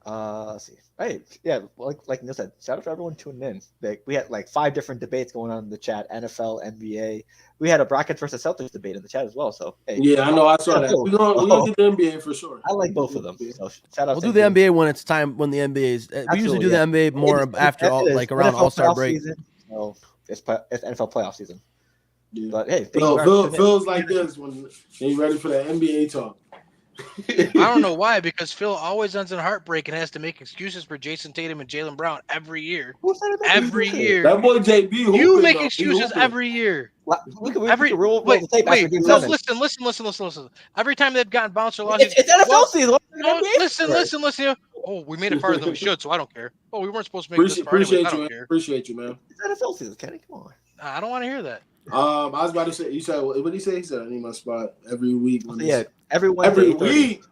Let's see. Hey, yeah, like Neil said, shout out to everyone tuning in. We had like 5 different debates going on in the chat: NFL, NBA. We had a Rockets versus Celtics debate in the chat as well. So hey, yeah, I know, I saw that. We're gonna get the NBA for sure. I like both of them. So shout out. We'll do the NBA when it's time. When the NBA is, we usually do the NBA more after around All-Star break. Season, so it's NFL playoff season. Yeah. But hey, Phil's like this when he's ready for the NBA talk. I don't know why, because Phil always ends in heartbreak and has to make excuses for Jason Tatum and Jaylen Brown every year. Every year. That boy JB. You make excuses every year. Listen. Every time they've gotten bounced or lost, it's NFL season. Listen. Oh, we made it farther than we should, so I don't care. Oh, we weren't supposed to make this far anyway. I don't care. Appreciate you, man. It's NFL season, Kenny. Come on. I don't want to hear that. I was about to say. You said what did he say? He said I need my spot every week. Every week.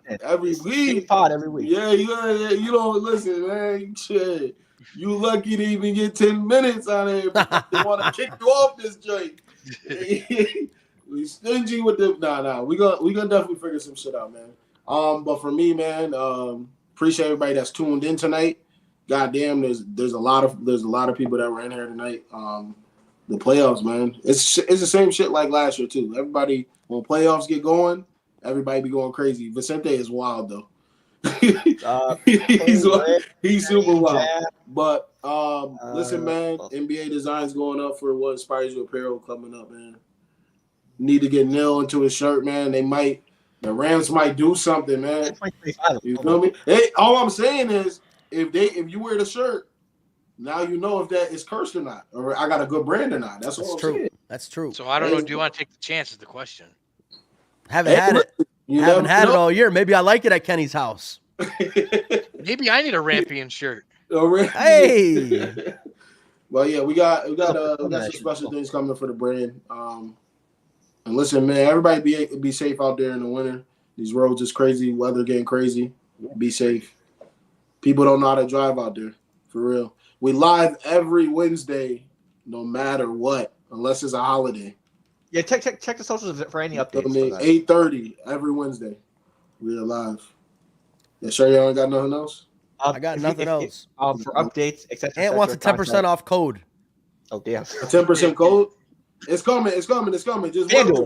Pod every week. Yeah. You don't listen, man. Shit. You lucky to even get 10 minutes out of it. They want to kick you off this joint. We stingy with them. Nah. We gonna definitely figure some shit out, man. But for me, man, appreciate everybody that's tuned in tonight. Goddamn, there's a lot of people that were in here tonight. The playoffs, man. It's the same shit like last year too. Everybody, when playoffs get going, everybody be going crazy. Vicente is wild though. He's super wild. But listen, man, NBA designs going up for what Inspires You apparel coming up, man. Need to get Neil into his shirt, man. The Rams might do something, man. You feel me? Hey, all I'm saying is if you wear the shirt, now you know if that is cursed or not, or I got a good brand or not. That's all I'm saying. That's true. So I don't know. Do you want to take the chance? Is the question. Haven't had it all year. Maybe I like it at Kenny's house. Maybe I need a Rampion shirt. Hey. Well, yeah, we got some special things coming for the brand. And listen, man, everybody be safe out there in the winter. These roads is crazy. Weather getting crazy. Be safe. People don't know how to drive out there, for real. We live every Wednesday, no matter what, unless it's a holiday. Yeah, check the socials for any updates. 8:30 every Wednesday. We are live. Yeah, sure y'all ain't got nothing else? I got nothing else. For updates, etc. Ant wants a 10% off code. Oh damn! A 10% code? It's coming. Just work with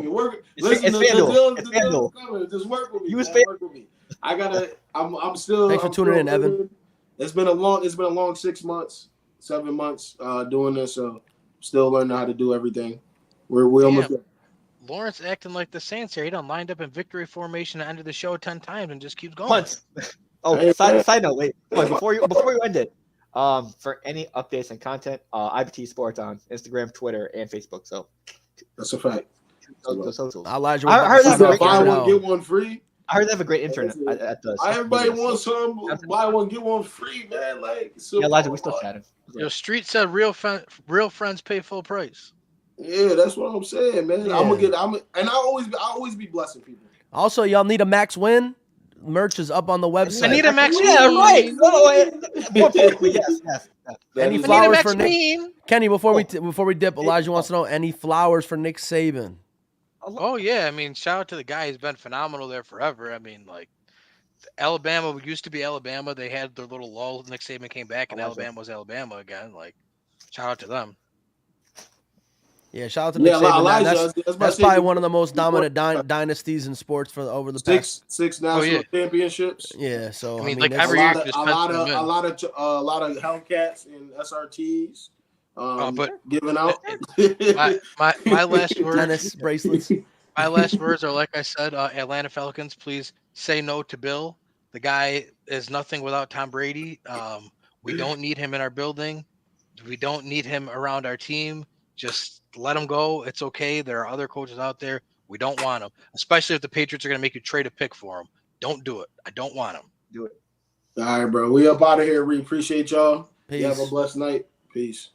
me. Listen, the deal's coming. Just work with me. Work with me. I'm still. Thanks for tuning in, Evan. It's been a long 6 months, 7 months doing this. So still learning how to do everything. We're almost there. Lawrence acting like the Saints here. He done lined up in victory formation to end the show 10 times and just keeps going. Once. Oh, side note. Wait, before you end it, for any updates and content, IBTE Sports on Instagram, Twitter, and Facebook. So that's a fact. Elijah, I heard this. Buy one get one free. I heard they have a great intern at the. Everybody wants some. Buy one, get one free, man. Like, yeah, Elijah, we still chatting. Your street said real friends pay full price. Yeah, that's what I'm saying, man. Yeah. And I always be blessing people. Also, y'all need a max win. Merch is up on the website. I need a max. Yeah, right. More importantly, yes. Any is- flowers Max for Nick? Bean. Kenny, before we dip, Elijah wants to know any flowers for Nick Saban. Oh yeah, I mean, shout out to the guy. He's been phenomenal there forever. I mean, like Alabama used to be Alabama. They had their little lull. Nick Saban came back, and Alabama was Alabama again. Like, shout out to them. Yeah, shout out to Nick Saban. Elijah, That's probably one of the most dominant dynasties in sports for over the past six national championships. Yeah, so I mean like that's- every year, just a lot of Hellcats and SRTs. But giving out my last words. tennis bracelets. My last words are, like I said, Atlanta Falcons, please say no to Bill. The guy is nothing without Tom Brady. We don't need him in our building. We don't need him around our team. Just let him go. It's okay. There are other coaches out there. We don't want him, especially if the Patriots are going to make you trade a pick for him. Don't do it. I don't want him. Do it. All right, bro. We up out of here. We appreciate y'all. Peace. You have a blessed night. Peace.